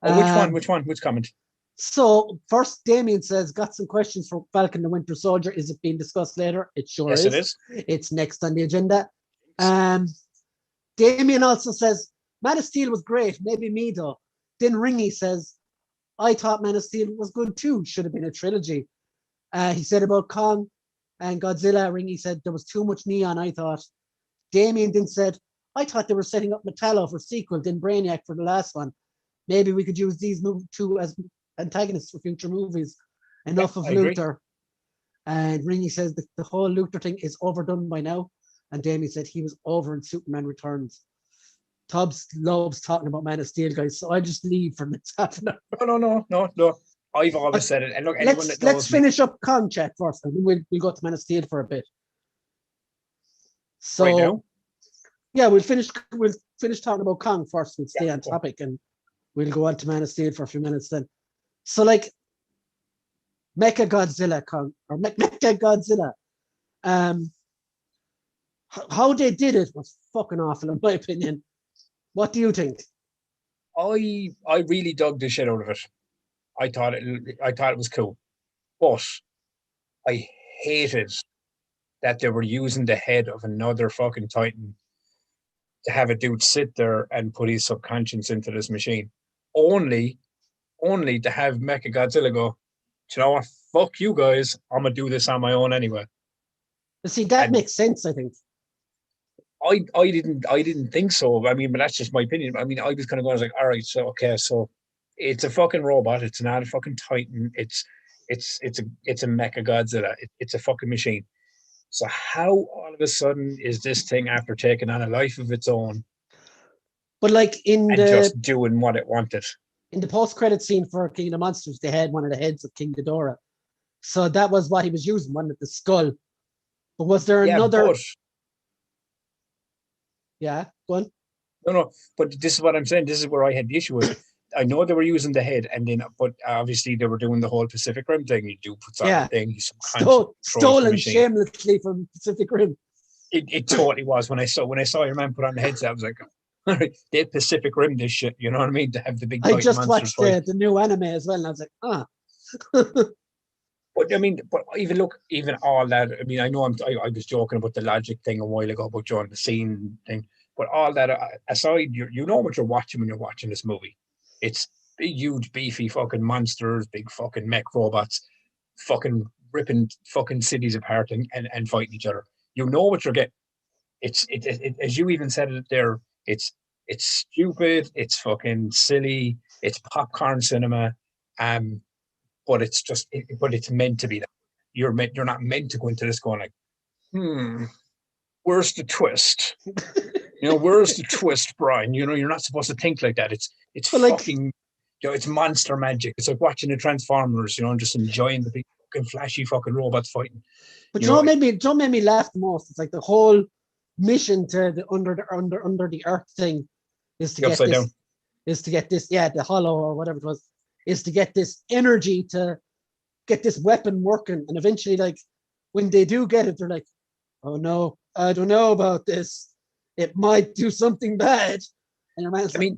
Which one? Which comment? So first, Damien says, got some questions for Falcon the Winter Soldier. Is it being discussed later? It sure is. Yes, it is. It's next on the agenda. Damien also says, Man of Steel was great. Maybe me, though. Then Ringy says, I thought Man of Steel was good, too. Should have been a trilogy. He said about Kong and Godzilla. Ringy said there was too much neon, I thought. Damien then said, I thought they were setting up Metallo for sequel, then Brainiac for the last one. Maybe we could use these two as antagonists for future movies. Enough of Luthor. And Ringy says the whole Luthor thing is overdone by now. And Damien said he was over in Superman Returns. Tubbs loves talking about Man of Steel, guys, so I just leave from this happening. No. I've always said it. And look, let's finish up Kong chat first, and then we'll go to Man of Steel for a bit. So right now? Yeah, we'll finish talking about Kong first. We'll stay on topic, and we'll go on to Man of Steel for a few minutes then. So like Mecha Godzilla Kong or Mecha Godzilla. How they did it was fucking awful, in my opinion. What do you think? I really dug the shit out of it. I thought it was cool, but I hated that they were using the head of another fucking Titan to have a dude sit there and put his subconscious into this machine. only to have Mecha Godzilla go, "Do you know what? Fuck you guys. I'm gonna do this on my own anyway." But see, that And makes sense, I think. I didn't think so. I mean, but that's just my opinion. I mean, I was kind of going, I was like, all right, so okay, so it's a fucking robot. It's not a fucking Titan. It's a Mecha Godzilla. It's a fucking machine. So how all of a sudden is this thing after taking on a life of its own But like and just doing what it wanted? in the post-credit scene for King of the Monsters, they had one of the heads of King Ghidorah. So that was what he was using, one with the skull. But was there Yeah, another? but Yeah, go on. no. But this is what I'm saying. This is where I had the issue with. I know they were using the head, and then, but obviously they were doing the whole Pacific Rim thing. You do puts on the thing. He's Stolen shamelessly from Pacific Rim. It totally was when I saw your man put on the headset. I was like, all right, they Pacific Rim this shit. You know what I mean? To have the big. I just watched the new anime as well, and I was like, But I mean, but even all that. I mean, I know I was joking about the logic thing a while ago about John the scene thing, but all that aside, you know what you're watching when you're watching this movie. It's big, huge, beefy fucking monsters, big fucking mech robots, fucking ripping fucking cities apart and fighting each other. You know what you're getting. It as you even said it there. It's stupid. It's fucking silly. It's popcorn cinema. But it's just, but it's meant to be that. You're not meant to go into this going like, where's the twist? Where's the twist, Brian? You're not supposed to think like that. It's fucking, it's monster magic. It's like watching the Transformers, and just enjoying the big fucking flashy fucking robots fighting. But Joe made me laugh the most. It's like the whole mission to the under the earth thing is to get this, down. Is to get this, the hollow or whatever it was, is to get this energy to get this weapon working. And eventually, like, when they do get it, they're like, oh no, I don't know about this. It might do something bad. And your man's like,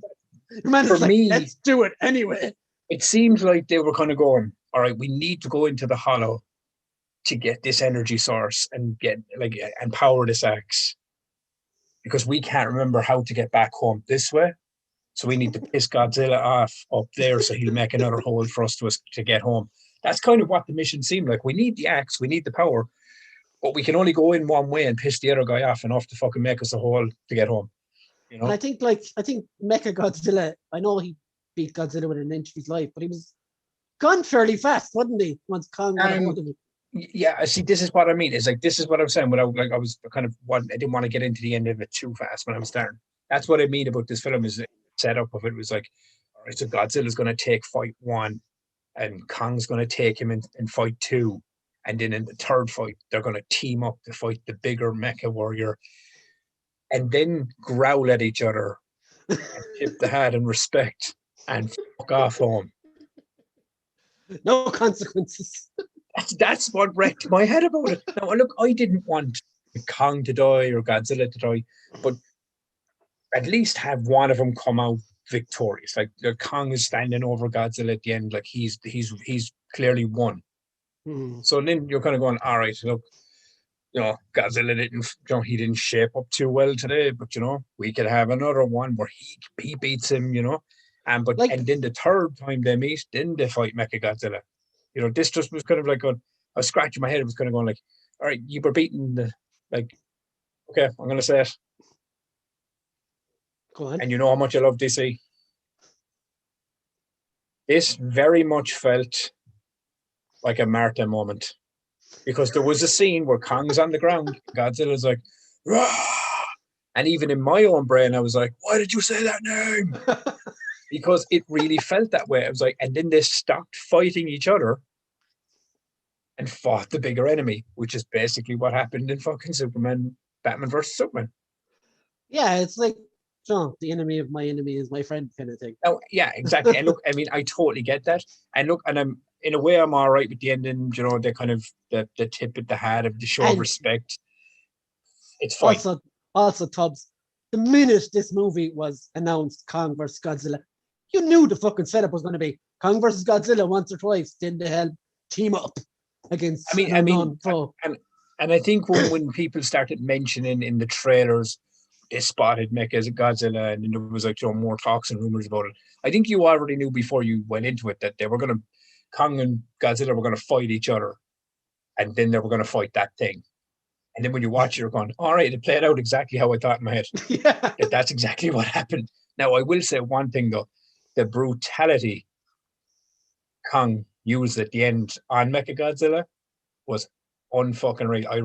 let's do it anyway. It seems like they were kind of going, all right, we need to go into the hollow to get this energy source and and power this axe, because we can't remember how to get back home this way. So we need to piss Godzilla off up there so he'll make another hole for us to get home. That's kind of what the mission seemed like. We need the axe, we need the power, but we can only go in one way and piss the other guy off enough to fucking make us a hole to get home. And I think Mecha Godzilla, I know he beat Godzilla within an inch of his life, but he was gone fairly fast, wasn't he? Once Kong got a hold of him. Yeah, see, this is what I mean. It's like, this is what I'm saying. I didn't want to get into the end of it too fast when I'm starting. That's what I mean about this film, is the setup of it was like, all right, so Godzilla's going to take fight 1, and Kong's going to take him in fight 2. And then in the third fight, they're going to team up to fight the bigger mecha warrior, and then growl at each other and tip the hat in respect and fuck off home. No consequences. That's what wrecked my head about it. Now, look, I didn't want Kong to die or Godzilla to die, but at least have one of them come out victorious. Like, Kong is standing over Godzilla at the end, like he's clearly won. So then you're kind of going, all right, look, Godzilla didn't shape up too well today, but we could have another one where he beats him, and then the third time they meet, then they fight Mecha Godzilla. This just was kind of like I was scratching my head. It was kind of going like, all right, you were beating okay, I'm going to say it. Go on. And you know how much I love DC. This very much felt like a Marta moment, because there was a scene where Kong's on the ground, Godzilla's like, rah! And even in my own brain, I was like, why did you say that name? Because it really felt that way. I was like, and then they stopped fighting each other and fought the bigger enemy, which is basically what happened in fucking Batman versus Superman. Yeah, it's like, the enemy of my enemy is my friend kind of thing. Oh, yeah, exactly. And look, I mean, I totally get that. And look, and I'm, in a way, I'm all right with the ending, the kind of the tip at the hat of the show of respect. It's fine. Also, Tubbs, the minute this movie was announced, Kong versus Godzilla, you knew the fucking setup was going to be Kong versus Godzilla once or twice, then they help team up against and I think when people started mentioning in the trailers, they spotted Mecha Godzilla, and then there was like more talks and rumors about it. I think you already knew before you went into it that they were gonna Kong and Godzilla were gonna fight each other, and then they were gonna fight that thing. And then when you watch it, you're going, all right, it played out exactly how I thought in my head. Yeah. That's exactly what happened. Now I will say one thing though, the brutality Kong used at the end on Mechagodzilla was unfucking right. I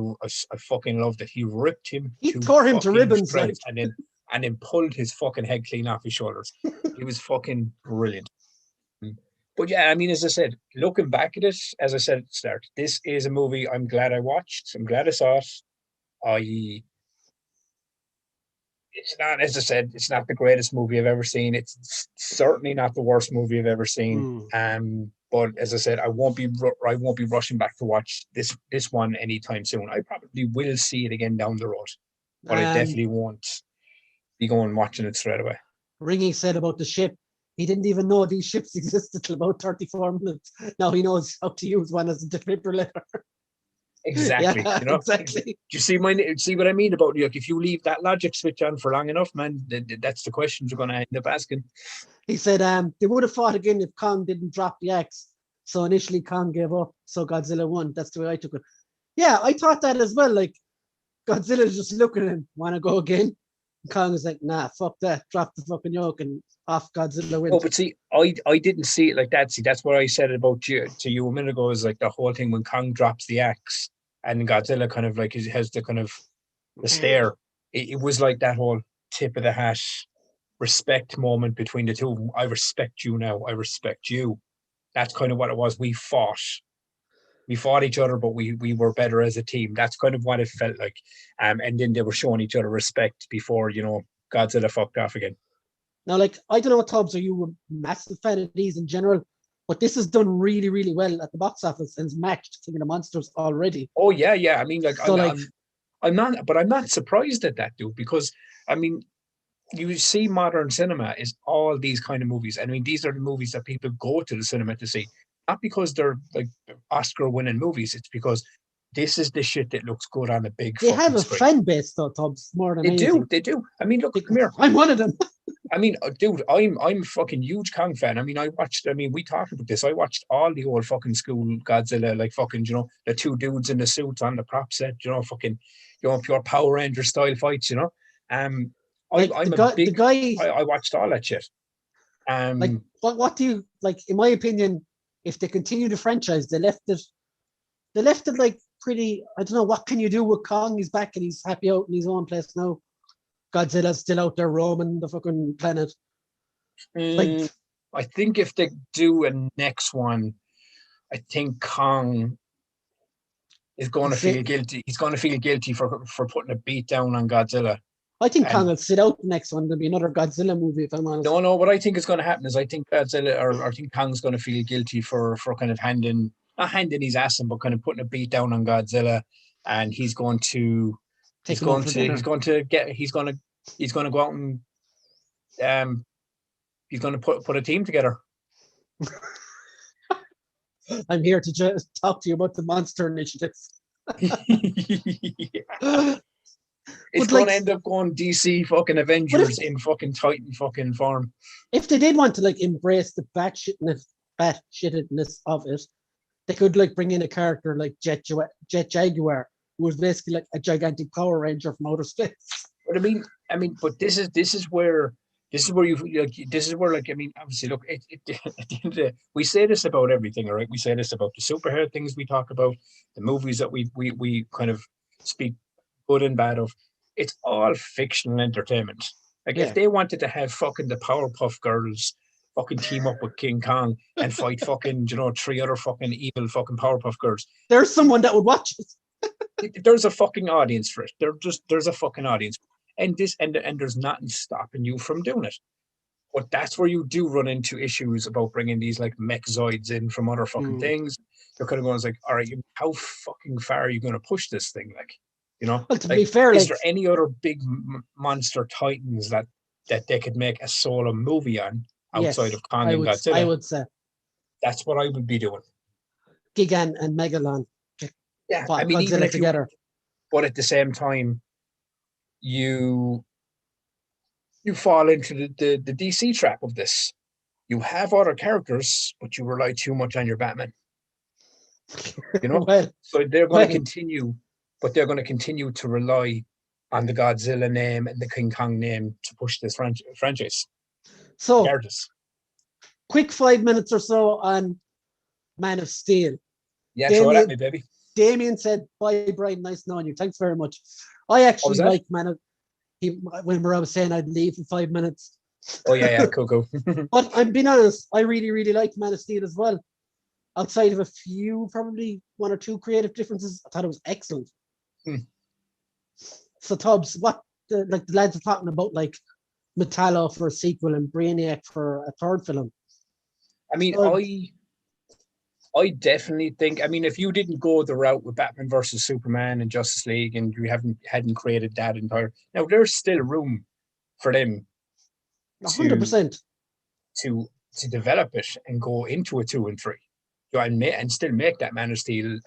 fucking loved it. He ripped him He to tore him to fucking ribbons, shreds, like. and then pulled his fucking head clean off his shoulders. He was fucking brilliant. But yeah, I mean, as I said, looking back at it, as I said at the start, this is a movie I'm glad I watched. I'm glad I saw it. It's not, as I said, it's not the greatest movie I've ever seen. It's certainly not the worst movie I've ever seen. But as I said, I won't be rushing back to watch this one anytime soon. I probably will see it again down the road, but I definitely won't be going and watching it straight away. Ringy said about the ship, he didn't even know these ships existed till about 34 minutes. Now he knows how to use one as a defibrillator. Exactly. Yeah, you know, exactly. Do you see what I mean about, like, if you leave that logic switch on for long enough, man, that's the questions you're going to end up asking. He said they would have fought again if Kong didn't drop the axe. So initially Kong gave up, so Godzilla won. That's the way I took it. Yeah, I thought that as well. Like, Godzilla's just looking at him, want to go again? And Kong is like, nah, fuck that. Drop the fucking yoke, and off Godzilla wins. Oh, but see, I didn't see it like that. See, that's what I said about you to you a minute ago, is like the whole thing when Kong drops the axe and Godzilla kind of like has the kind of the stare. It was like that whole tip of the hat respect moment between the two of them. I respect you now. I respect you. That's kind of what it was. We fought each other, but we were better as a team. That's kind of what it felt like. And then they were showing each other respect before, Godzilla fucked off again. Now, like, I don't know, Tubbs, are you a massive fan of these in general? But this is done really, really well at the box office and it's matched King of the Monsters already. Oh yeah. I mean, like, so, I'm not surprised at that, dude, because I mean, you see modern cinema is all these kind of movies. I mean, these are the movies that people go to the cinema to see, not because they're like Oscar-winning movies. It's because this is the shit that looks good on a big. They have a screen. fan base, though, Tubbs, more than anything. They do. I mean, look, come here. I'm one of them. I mean, dude, I'm a fucking huge Kong fan. I mean, we talked about this. I watched all the old fucking school Godzilla, like fucking, the two dudes in the suits on the prop set, fucking, pure Power Ranger style fights, I watched all that shit. Like, what do you, like, in my opinion, if they continue the franchise, they left it like pretty, I don't know, what can you do with Kong? He's back and he's happy out in his own place now. Godzilla's still out there roaming the fucking planet. I think if they do a next one, I think Kong is going to feel guilty. He's going to feel guilty for putting a beat down on Godzilla. I think Kong will sit out the next one. There'll be another Godzilla movie, if I'm honest. No. What I think is going to happen is I think Godzilla, or I think Kong's going to feel guilty for kind of not handing his ass in, but kind of putting a beat down on Godzilla, and he's going to go out and he's going to put a team together. I'm here to just talk to you about the monster initiatives. It's going to end up going DC fucking Avengers in fucking Titan fucking form. If they did want to like embrace the batshitness of it, they could like bring in a character like Jet Jaguar, who was basically like a gigantic Power Ranger from outer space. But I mean, but this is where obviously, look, at the end of the day, we say this about everything, all right? We say this about the superhero things we talk about, the movies that we kind of speak good and bad of. It's all fictional entertainment. Like, if they wanted to have fucking the Powerpuff Girls fucking team up with King Kong and fight fucking, three other fucking evil fucking Powerpuff Girls, there's someone that would watch it. There's a fucking audience for it. There's a fucking audience. And there's nothing stopping you from doing it. But that's where you do run into issues about bringing these like mech-zoids in from other fucking things. You're kind of going like, all right, how fucking far are you going to push this thing? Like, Well, to like, be fair, is there any other big monster titans that they could make a solo movie on outside of Kong and Godzilla? I would say that's what I would be doing. Gigan and Megalon. Yeah, I mean, Godzilla together. But at the same time, you you fall into the DC trap of this. You have other characters, but you rely too much on your Batman. You know, Well, so they're going to well, continue, but they're going to continue to rely on the Godzilla name and the King Kong name to push this franchise. so Regardless. quick 5 minutes or so on Man of Steel. Yeah, throw it at me, Damien, baby. Damien said, "Bye, Brian. Nice knowing you. Thanks very much." I actually that? like Man of. When I was saying I'd leave in 5 minutes. Oh yeah, cool. But I'm being honest, I really, really like Man of Steel as well. Outside of a few, probably one or two creative differences, I thought it was excellent. So Tubbs, what the lads are talking about, like Metallo for a sequel and Brainiac for a third film. I mean, So, I definitely think. I mean, if you didn't go the route with Batman versus Superman and Justice League, and you hadn't created that entire, now there's still room for them 100%. to develop it and go into a 2 and 3, and still make that Man of Steel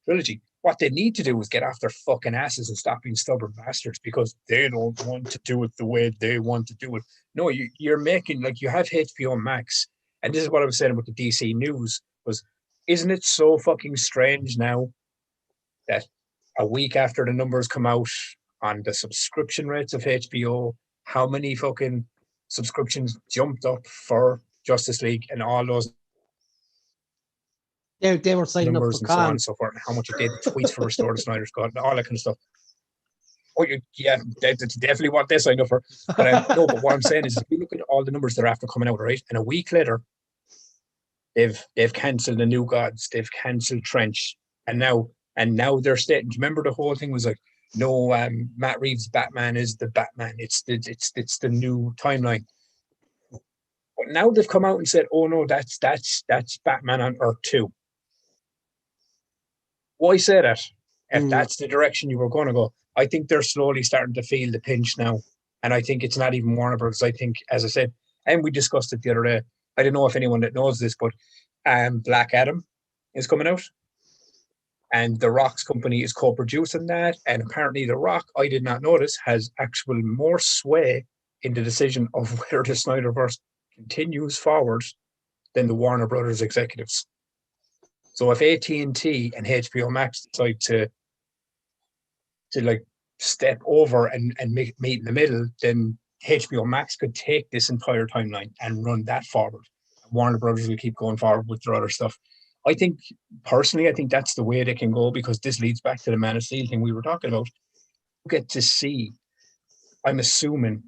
trilogy. What they need to do is get off their fucking asses and stop being stubborn bastards because they don't want to do it the way they want to do it. No, you're making, like, you have HBO Max, and this is what I was saying about the DC news was, isn't it so fucking strange now that a week after the numbers come out on the subscription rates of HBO, how many fucking subscriptions jumped up for Justice League and all those They were signing up numbers for and so on Khan. and so forth, and how much it did, the tweets for Restore the Snyder's Cut, and all that kind of stuff. Oh, yeah, that's definitely what they signed up for. But no, but what I'm saying is, if you look at all the numbers that are after coming out, right, and a week later, they've cancelled the New Gods, they've cancelled Trench, and now they're stating. Remember, the whole thing was like, no, Matt Reeves' Batman is the Batman. It's the new timeline. But now they've come out and said, oh no, that's Batman on Earth 2. Why say that? If that's the direction you were going to go, I think they're slowly starting to feel the pinch now. And I think it's not even Warner Bros. I think, as I said, and we discussed it the other day, I don't know if anyone that knows this, but Black Adam is coming out. And The Rock's company is co-producing that. And apparently The Rock, I did not notice, has actual more sway in the decision of whether the Snyderverse continues forward than the Warner Brothers executives. So if AT&T and HBO Max decide to like step over and meet in the middle, then HBO Max could take this entire timeline and run that forward. Warner Brothers will keep going forward with their other stuff. I think that's the way they can go, because this leads back to the Man of Steel thing we were talking about. You get to see, I'm assuming,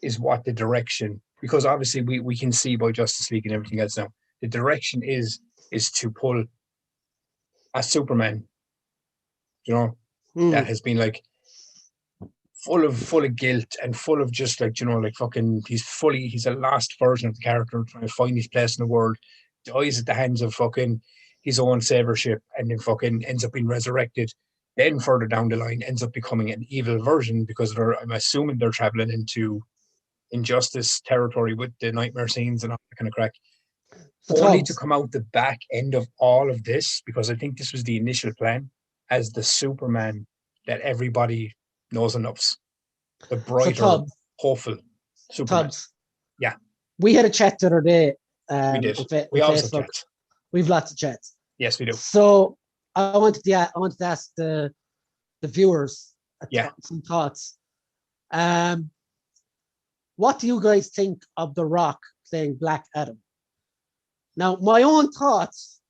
is what the direction, because obviously we can see by Justice League and everything else now, the direction is to pull a Superman, that has been like full of guilt and full of just like, like fucking, he's a lost version of the character trying to find his place in the world, dies at the hands of fucking his own saber ship, and then fucking ends up being resurrected. Then further down the line ends up becoming an evil version, because I'm assuming they're traveling into Injustice territory with the nightmare scenes and all that kind of crack. Only to come out the back end of all of this, because I think this was the initial plan, as the Superman that everybody knows and loves. The brighter, hopeful Superman. Tubbs. Yeah. We had a chat the other day. We did. We always Facebook. have chats. We've lots of chats. Yes, we do. So I wanted to ask the viewers some thoughts. What do you guys think of The Rock playing Black Adam? Now, my own thoughts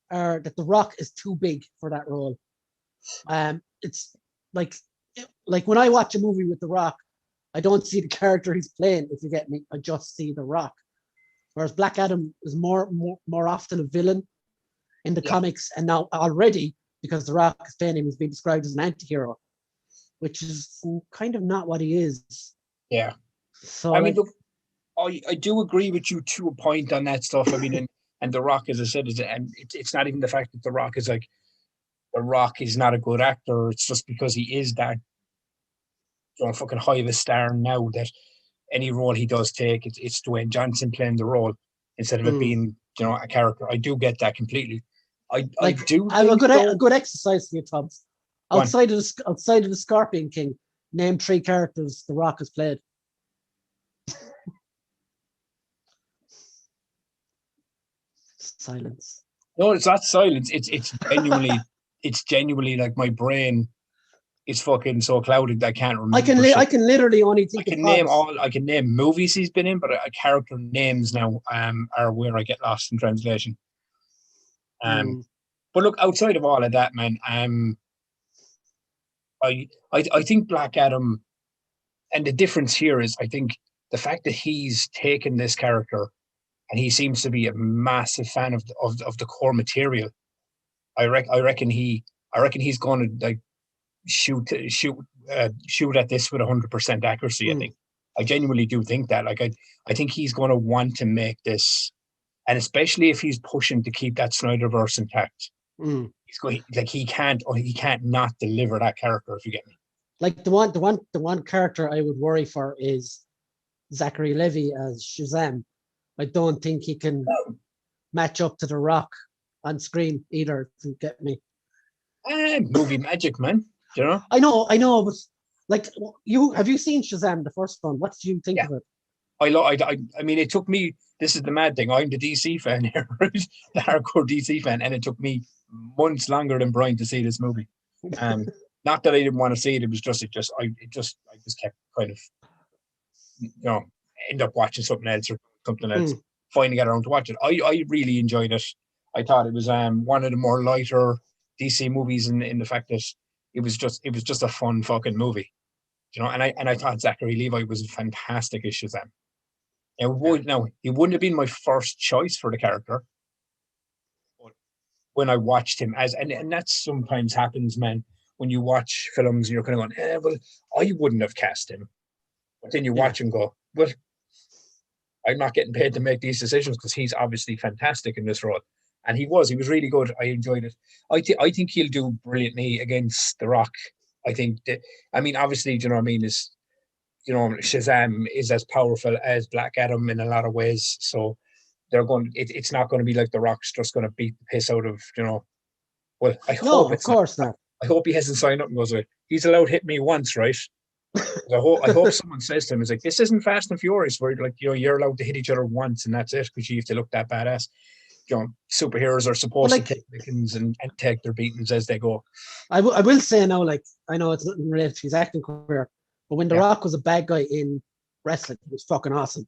are that The Rock is too big for that role. It's like when I watch a movie with The Rock, I don't see the character he's playing, if you get me. I just see The Rock. Whereas Black Adam is more often a villain in the comics, and now already, because The Rock is playing him, he's being described as an anti-hero, which is kind of not what he is. Yeah. So I mean, look, I do agree with you to a point on that stuff. I mean, and The Rock, as I said, it's not even the fact that The Rock is like, The Rock is not a good actor. It's just because he is that fucking high of a star now, that any role he does take, it's Dwayne Johnson playing the role instead of it being, a character. I do get that completely. I do. I have a good exercise for you, Tubbs. Outside of the Scorpion King, name 3 characters The Rock has played. Silence. No, it's not silence. It's genuinely like my brain is fucking so clouded that I can't remember. I can literally only think of I can name movies he's been in, but character names now are where I get lost in translation. But look, outside of all of that, man, I think Black Adam, and the difference here is I think the fact that he's taken this character and he seems to be a massive fan of the core material. I reckon he's going to like shoot at this with 100% accuracy. I think I genuinely do think that. Like I think he's going to want to make this, and especially if he's pushing to keep that Snyderverse intact. He's going like he can't not deliver that character, if you get me. Like the one character I would worry for is Zachary Levy as Shazam. I don't think he can match up to The Rock on screen either, if you get me. Movie magic, man. You know? I know, but like have you seen Shazam, the first one? What do you think of it? I mean, it took me. This is the mad thing. I'm the DC fan here, right? The hardcore DC fan, and it took me months longer than Brian to see this movie. Not that I didn't want to see it. It was just I just kept kind of, end up watching something else or something else. Finally got around to watch it. I really enjoyed it. I thought it was one of the more lighter DC movies in the fact that it was just a fun fucking movie, And I thought Zachary Levi was fantastic as Shazam. He wouldn't have been my first choice for the character, but when I watched him and that sometimes happens, man. When you watch films and you're kind of going, well, I wouldn't have cast him, but then you watch him go, well, I'm not getting paid to make these decisions because he's obviously fantastic in this role. And he was really good. I enjoyed it. I think he'll do brilliantly against The Rock. I think obviously, Shazam is as powerful as Black Adam in a lot of ways. So it's not going to be like The Rock's just going to beat the piss out of, well, I hope it's course not. I hope he hasn't signed up and goes, he's allowed to hit me once, right? I hope someone says to him, it's like, this isn't Fast and Furious where you're allowed to hit each other once and that's it because you have to look that badass. Superheroes are supposed to take beatings and take their beatings as they go. I will say now, like, I know it's nothing related to his acting career, but when The Rock was a bad guy in wrestling, it was fucking awesome.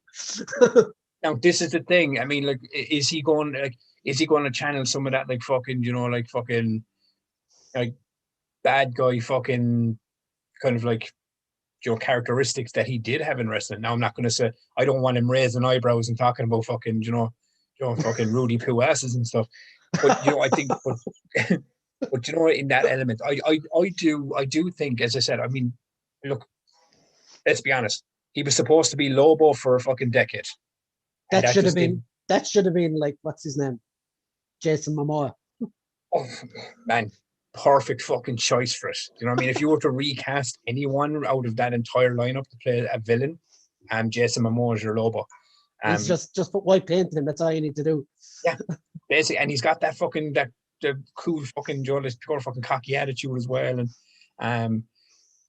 Now, this is the thing. I mean, like, is he going to channel some of that, like, fucking, like, bad guy fucking kind of like, characteristics that he did have in wrestling? Now, I'm not going to say, I don't want him raising eyebrows and talking about fucking, fucking Rudy Poo asses and stuff. But, I think, but in that element, I do think, as I said, I mean, look, let's be honest. He was supposed to be Lobo for a fucking decade. That should have been like, what's his name? Jason Momoa. Oh, man, perfect fucking choice for it. You know what I mean? If you were to recast anyone out of that entire lineup to play a villain, Jason Momoa is your Lobo. He's just put white paint in him. That's all you need to do. Yeah, basically, and he's got that fucking the cool fucking pure fucking cocky attitude as well. And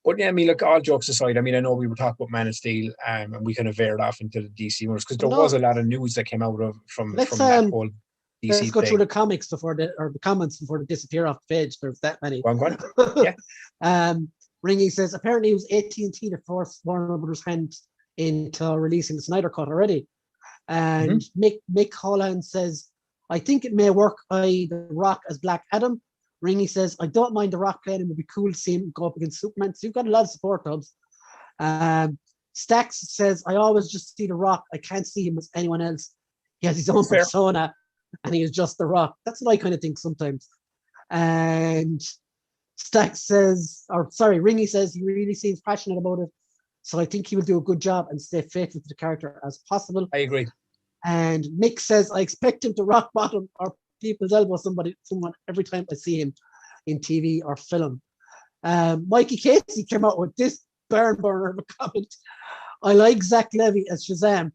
but yeah, I mean, look, all jokes aside, I mean, I know we were talking about Man of Steel, and we kind of veered off into the DC ones because there was a lot of news that came out from that whole DC let's go thing. through the comics the comments before they disappear off the page. There's that many. Go on. Yeah. Ringy says apparently it was AT&T that forced Warner Brothers' hand into releasing the Snyder Cut already. And Mick Holland says, I think it may work. The Rock as Black Adam. Ringy says, I don't mind The Rock playing him. It would be cool to see him go up against Superman. So you've got a lot of support, Tubbs. Stax says, I always just see The Rock. I can't see him as anyone else. He has his own persona and he is just The Rock. That's what I kind of think sometimes. And Ringy says he really seems passionate about it. So I think he will do a good job and stay faithful to the character as possible. I agree. And Mick says, I expect him to rock bottom or people's elbow someone every time I see him in TV or film. Mikey Casey came out with this barn burner of a comment. I like Zach Levy as Shazam,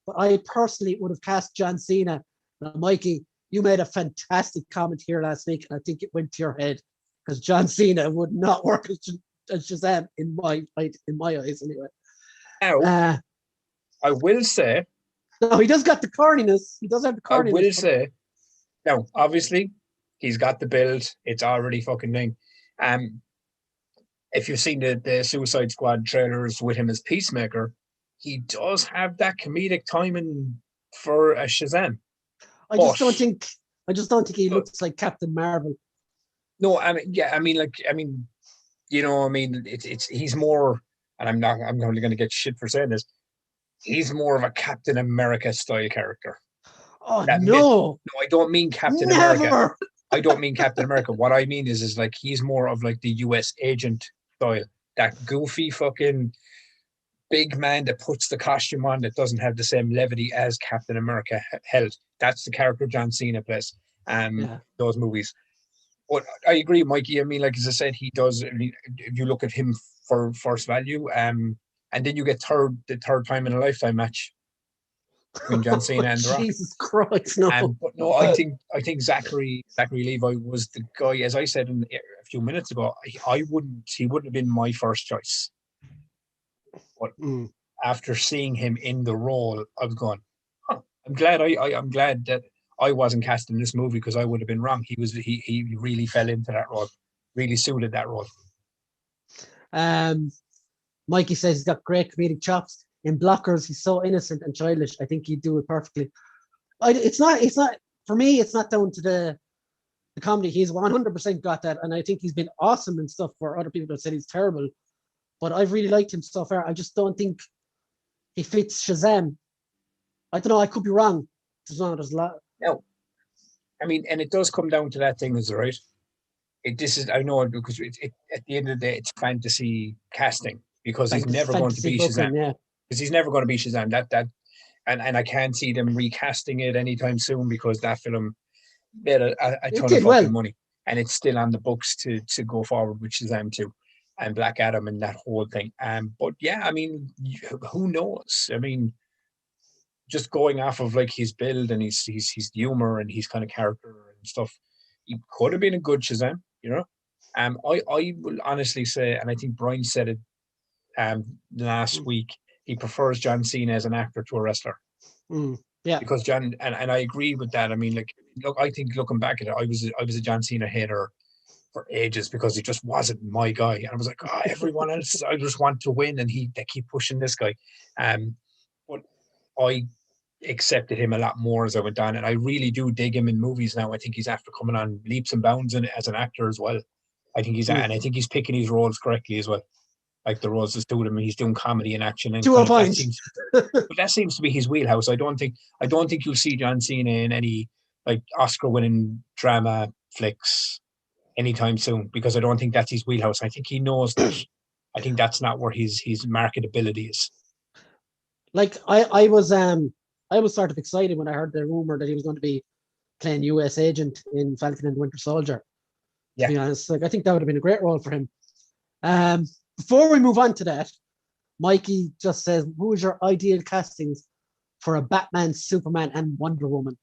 but I personally would have cast John Cena. Now, Mikey, you made a fantastic comment here last week, and I think it went to your head because John Cena would not work as Shazam in my eyes anyway. Now, I will say, no, he does got the corniness. He does have the corniness. I will say, Now, obviously, he's got the build. It's already fucking thing. If you've seen the Suicide Squad trailers with him as Peacemaker, he does have that comedic timing for a Shazam. I just don't think he looks like Captain Marvel. No, I mean, yeah, I mean, it's he's more, and I'm only going to get shit for saying this. He's more of a Captain America style character. Oh no! I don't mean Captain America. I don't mean Captain America. What I mean is like he's more of like the U.S. agent style, that goofy fucking big man that puts the costume on that doesn't have the same levity as Captain America held. That's the character John Cena plays. Those movies. But I agree, Mikey. I mean, like as I said, he does. I mean, if you look at him for first value, and then you get the third time in a lifetime match between John Cena and The Rock. Jesus Christ, no! But no, I think Zachary Levi was the guy. As I said a few minutes ago, he wouldn't have been my first choice. But after seeing him in the role, I've gone, I'm glad I'm glad that I wasn't cast in this movie, because I would have been wrong. He really fell into that role, really suited that role. Mikey says he's got great comedic chops. In Blockers, he's so innocent and childish. I think he'd do it perfectly. It's not for me. It's not down to the comedy. He's 100% got that, and I think he's been awesome and stuff for other people that said he's terrible. But I've really liked him so far. I just don't think he fits Shazam. I don't know. I could be wrong. There's a lot. No, I mean, and it does come down to that thing, is right. I know, because at the end of the day, it's fantasy casting, because he's never going to be Shazam. Yeah. Because he's never going to be Shazam. And I can't see them recasting it anytime soon, because that film made a ton of fucking money, and it's still on the books to go forward with Shazam 2 and Black Adam and that whole thing. But yeah, I mean, who knows? I mean, just going off of like his build and his humor and his kind of character and stuff, he could have been a good Shazam, you know. I will honestly say, and I think Brian said it last week, he prefers John Cena as an actor to a wrestler. Yeah, because John, and I agree with that. I mean, like, look, I think looking back at it, I was a John Cena hater for ages, because he just wasn't my guy, and I was like, oh, everyone else, I just want to win, and they keep pushing this guy. But I accepted him a lot more as I went on, and I really do dig him in movies now. I think he's after coming on leaps and bounds as an actor as well. I think and I think he's picking his roles correctly as well. Like the roles that suit him, he's doing comedy and action, and that seems to be his wheelhouse. I don't think you'll see John Cena in any like Oscar-winning drama flicks anytime soon, because I don't think that's his wheelhouse. I think he knows that. I think that's not where his marketability is. Like I was sort of excited when I heard the rumor that he was going to be playing US agent in Falcon and the Winter Soldier. To be honest, like I think that would have been a great role for him. Before we move on to that, Mikey just says, who is your ideal castings for a Batman, Superman, and Wonder Woman?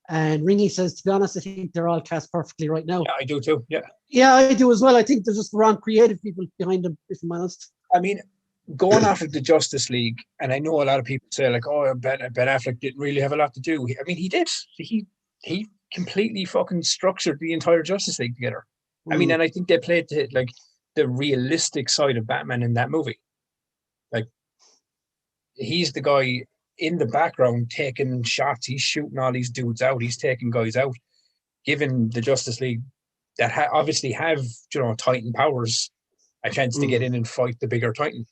And Ringy says, to be honest, I think they're all cast perfectly right now. Yeah, I do too. Yeah. Yeah, I do as well. I think there's just the wrong creative people behind them, if I'm honest. I mean, going after the Justice League, and I know a lot of people say, like, oh, Ben Affleck didn't really have a lot to do. I mean, he did. He completely fucking structured the entire Justice League together. I mean, and I think they played the realistic side of Batman in that movie. Like, he's the guy in the background taking shots. He's shooting all these dudes out. He's taking guys out, giving the Justice League that obviously have, Titan powers a chance to get in and fight the bigger Titan.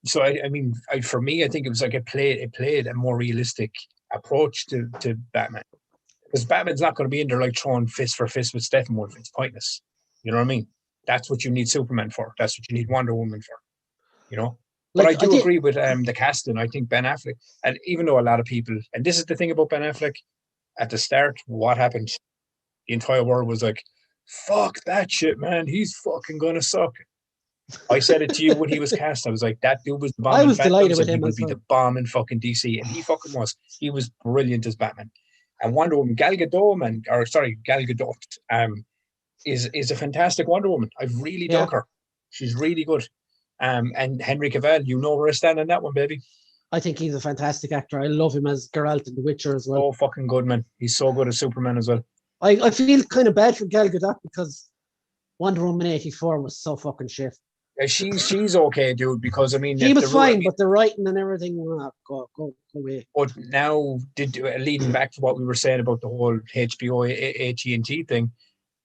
So I mean, for me, I think it was like it played a more realistic approach to Batman, because Batman's not going to be in there like throwing fist for fist with Steppenwolf. It's pointless. You know what I mean? That's what you need Superman for. That's what you need Wonder Woman for. But I do agree with the casting. I think Ben Affleck, and even though a lot of people, and this is the thing about Ben Affleck, at the start, what happened? The entire world was like, fuck that shit, man. He's fucking gonna suck. I said it to you when he was cast. I was like, that dude was the bomb. I was delighted with him. He would be the bomb in fucking DC, and he fucking was. He was brilliant as Batman. And Wonder Woman, Gal Gadot, is a fantastic Wonder Woman. I've really dug her. She's really good. And Henry Cavill, where I stand on that one, baby. I think he's a fantastic actor. I love him as Geralt in The Witcher as well. Oh, fucking good, man. He's so good as Superman as well. I feel kind of bad for Gal Gadot because Wonder Woman 84 was so fucking shit. Yeah, she's okay, dude, because I mean, She was fine, but the writing and everything, go away. But now, leading back to what we were saying about the whole HBO AT&T thing,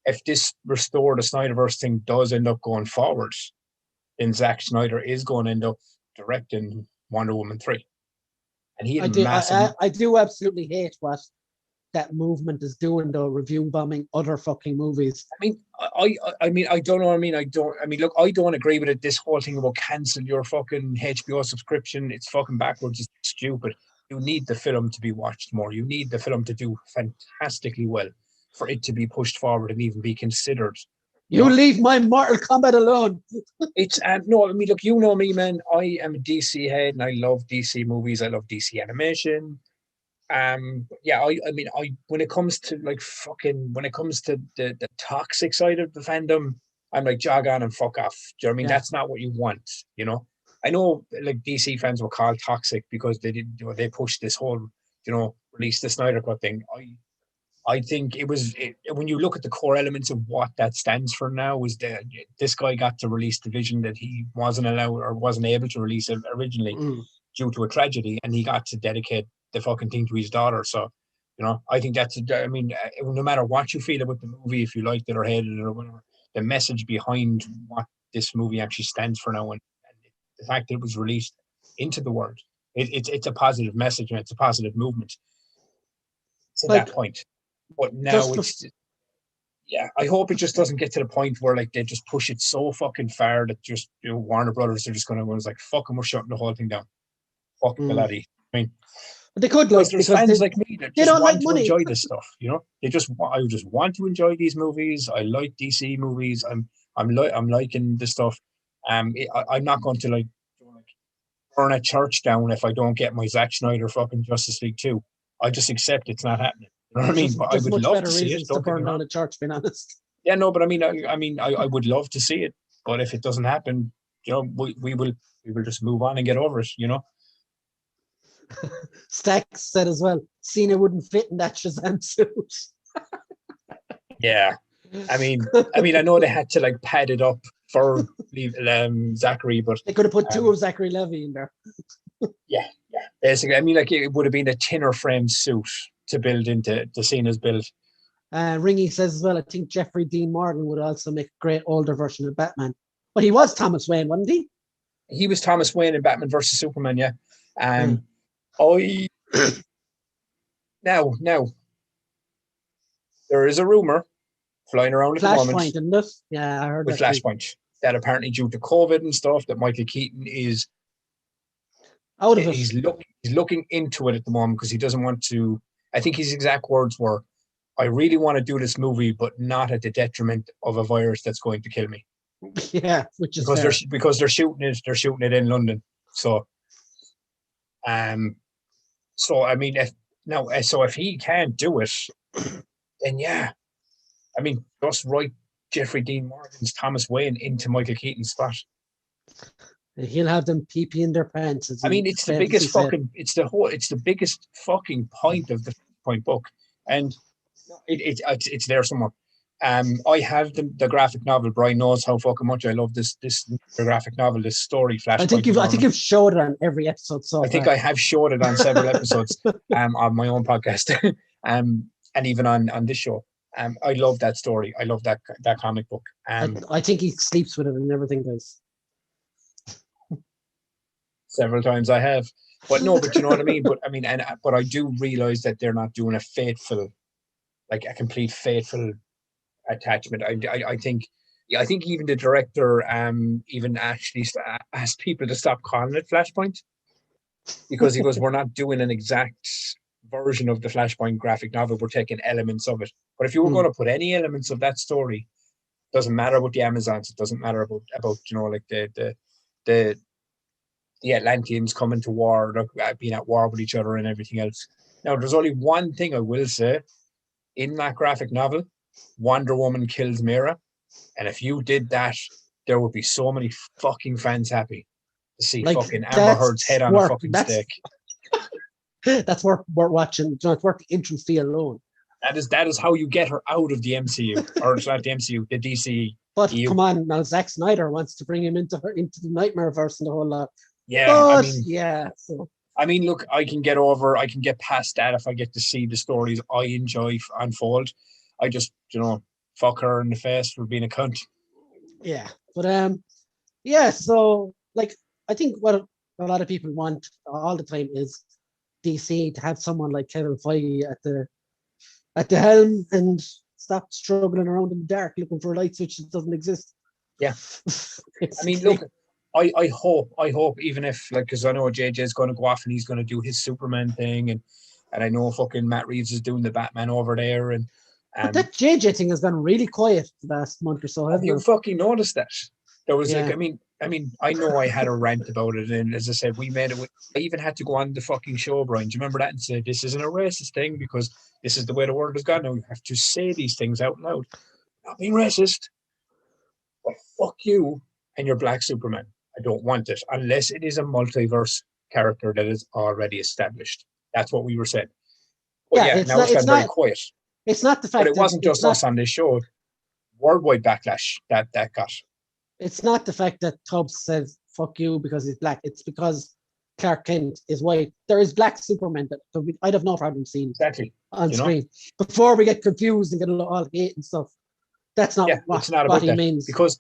if this Restore the Snyderverse thing does end up going forward, then Zack Snyder is going to end up directing Wonder Woman 3. And he had I do absolutely hate what that movement is doing, though, review bombing other fucking movies. I mean, I don't know. I mean, look, I don't agree with it. This whole thing about cancel your fucking HBO subscription, it's fucking backwards. It's stupid. You need the film to be watched more. You need the film to do fantastically well for it to be pushed forward and even be considered. You leave my Mortal Kombat alone. It's no, I mean, look, you know me, man. I am a DC head, and I love DC movies. I love DC animation. Yeah, I mean, when it comes to the toxic side of the fandom, I'm like, jog on and fuck off. Do you know what I mean? Yeah. That's not what you want, you know. I know, like, DC fans were called toxic because they pushed this whole, release the Snyder Cut thing. I think when you look at the core elements of what that stands for now, is that this guy got to release the vision that he wasn't allowed or wasn't able to release it originally due to a tragedy, and he got to dedicate the fucking thing to his daughter. So, I think I mean, no matter what you feel about the movie, if you liked it or hated it or whatever, the message behind what this movie actually stands for now, and the fact that it was released into the world, it's a positive message and it's a positive movement to that point. But now I hope it just doesn't get to the point where, like, they just push it so fucking far that just Warner Brothers are just going to go, like, fucking, we're shutting the whole thing down. Fuck the laddie. I mean, but they could, like, there's fans like me that just want to money. enjoy this stuff. I just want to enjoy these movies. I like DC movies. I'm liking the stuff. I'm not going to like burn a church down if I don't get my Zack Snyder fucking Justice League 2. I just accept it's not happening. You know what I mean? But I would love to see it. To burn down a church, being honest. Yeah, no, but I mean, I would love to see it. But if it doesn't happen, we will just move on and get over it. Stacks said as well, Cena wouldn't fit in that Shazam suit. Yeah, I mean, I know they had to, like, pad it up for Zachary, but they could have put two of Zachary Levy in there. Yeah. Basically, I mean, like, it would have been a thinner frame suit to build into the Cena's build. Ringy says as well, I think Jeffrey Dean Morgan would also make a great older version of Batman. But he was Thomas Wayne, wasn't he? He was Thomas Wayne in Batman versus Superman, yeah. Now, there is a rumor flying around at the moment. Flashpoint, isn't it? Yeah, I heard with Flashpoint. That apparently, due to COVID and stuff, that Michael Keaton is out of it. He's looking into it at the moment because he doesn't want to. I think his exact words were, "I really want to do this movie, but not at the detriment of a virus that's going to kill me." Yeah, which is because they're shooting it in London. So, so I mean, if he can't do it, then yeah, I mean, just write Jeffrey Dean Morgan's Thomas Wayne into Michael Keaton's spot. He'll have them pee in their pants. I mean, it's the biggest fucking. It's the biggest fucking point of the point book, and it's there somewhere. I have the graphic novel. Brian knows how fucking much I love this graphic novel, this story. Flashpoint. I think you've showed it on every episode. So I think I have showed it on several episodes, on my own podcast, and even on this show. I love that story. I love that comic book. I think he sleeps with it and everything does. Several times I have, but no, but you know what I mean. But I mean, but I do realize that they're not doing a complete faithful attachment. I think even the director even actually asked people to stop calling it Flashpoint, because he goes, we're not doing an exact version of the Flashpoint graphic novel. We're taking elements of it. But if you were going to put any elements of that story, doesn't matter about the Amazons. It doesn't matter about like the Atlanteans coming to war, being at war with each other and everything else. Now, there's only one thing I will say. In that graphic novel, Wonder Woman kills Mera. And if you did that, there would be so many fucking fans happy. to see Like, fucking Amber Heard's head on a fucking stick. That's worth watching. It's worth the intro fee alone. That is how you get her out of the MCU, or it's not the MCU, the DC. But come on, now Zack Snyder wants to bring him into the Nightmareverse and the whole lot. Yeah, but, So I mean, look, I can get past that if I get to see the stories I enjoy unfold. I just, fuck her in the face for being a cunt. Yeah, but so like I think what a lot of people want all the time is DC to have someone like Kevin Feige at the helm and stop struggling around in the dark looking for a light switch that doesn't exist. Yeah. I mean, look, I hope, even if, like, because I know JJ's going to go off and he's going to do his Superman thing, and I know fucking Matt Reeves is doing the Batman over there, and but that JJ thing has gone really quiet the last month or so. Have you fucking noticed that? There was like, I know I had a rant about it, and as I said, we made it. I even had to go on the fucking show, Brian. Do you remember that? And say this isn't a racist thing because this is the way the world has gone. Now you have to say these things out loud. Not being racist, but fuck you and your Black Superman. I don't want it unless it is a multiverse character that is already established. That's what we were saying. But it's gone very quiet. It's not the fact that it wasn't just us on this show. Worldwide backlash that got. It's not the fact that Tubbs says "fuck you" because he's black. It's because Clark Kent is white. There is Black Superman that I'd have no problem seeing exactly on screen. Before we get confused and get all hate and stuff, that's not what he means. Because,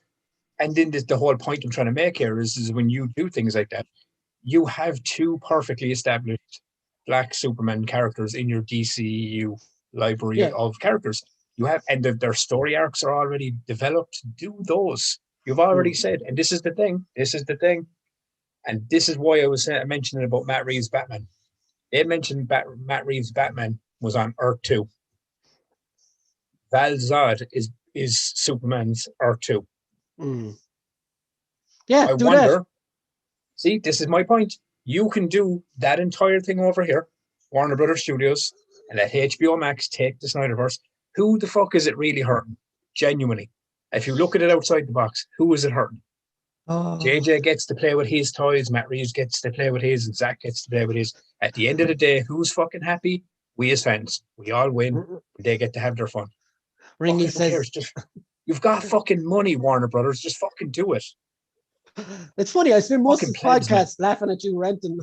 and then the whole point I'm trying to make here is when you do things like that, you have two perfectly established Black Superman characters in your DCEU library of characters. You have, and their story arcs are already developed. Do those. You've already said, and this is the thing, and this is why I mentioning about Matt Reeves' Batman. They mentioned Matt Reeves' Batman was on Earth 2. Val Zod is Superman's Earth 2. Yeah, I wonder. See, this is my point. You can do that entire thing over here, Warner Brothers Studios, and let HBO Max take the Snyderverse. Who the fuck is it really hurting? Genuinely. If you look at it outside the box, who is it hurting? JJ gets to play with his toys, Matt Reeves gets to play with his, and Zach gets to play with his. At the end of the day, who's fucking happy? We as fans. We all win. They get to have their fun. Ringy says, you've got fucking money, Warner Brothers. Just fucking do it. It's funny. I spend most of the podcast laughing at you ranting.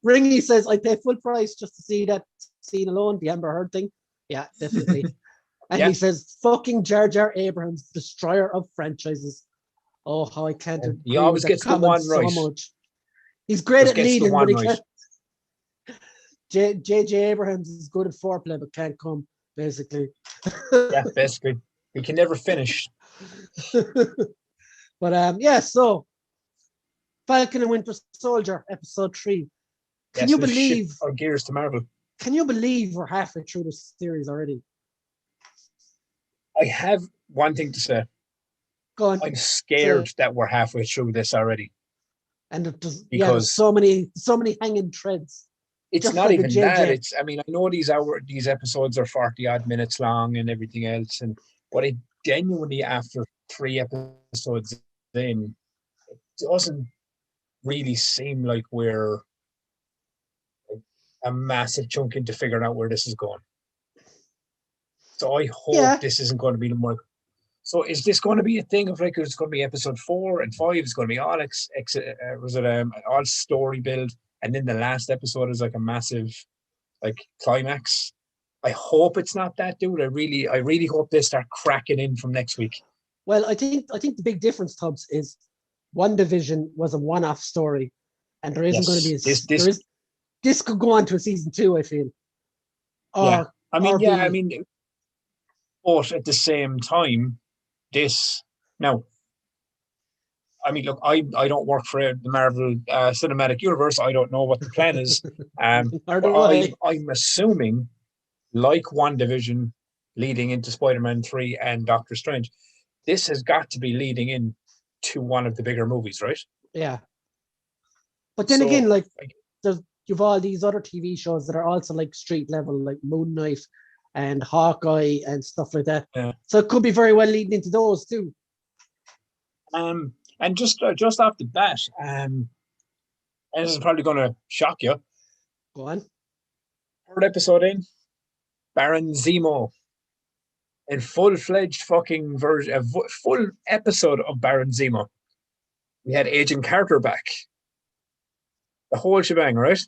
Ringy says, I pay full price just to see that scene alone, the Amber Heard thing. Yeah, definitely. And he says, fucking Jar Jar Abrams, destroyer of franchises. Oh, how I can't agree. He always gets the one right. So much. He's great at leading, but he can't. J.J. Abrams is good at foreplay, but can't come, basically. Yeah, basically. He can never finish. But, so Falcon and Winter Soldier, episode 3. Can you believe... Our gears to Marvel. Can you believe we're halfway through this series already? I have one thing to say. Go on. I'm scared that we're halfway through this already. And there's so many hanging threads. It's not even that. I know these episodes are 40 odd minutes long and everything else, but it genuinely, after 3 episodes in, it doesn't really seem like we're a massive chunk into figuring out where this is going. So I hope this isn't going to be more. So is this going to be a thing of like it's going to be episode 4 and 5? It's going to be all all story build, and then the last episode is like a massive like climax. I hope it's not that, dude. I really hope they start cracking in from next week. Well, I think the big difference, Tubbs, is WandaVision was a one-off story, and there isn't going to be this could go on to a season 2, I feel. But at the same time, look, I don't work for the Marvel Cinematic Universe. I don't know what the plan is. I'm assuming, like WandaVision leading into Spider-Man 3 and Doctor Strange, this has got to be leading in to one of the bigger movies, right? Yeah. But then again, like, you've all these other TV shows that are also like street level, like Moon Knight and Hawkeye and stuff like that. Yeah. So it could be very well leading into those too. And just off the bat, and this is probably going to shock you. Go on. Third episode in, Baron Zemo. In full-fledged fucking version, a full episode of Baron Zemo. We had Agent Carter back. The whole shebang, right?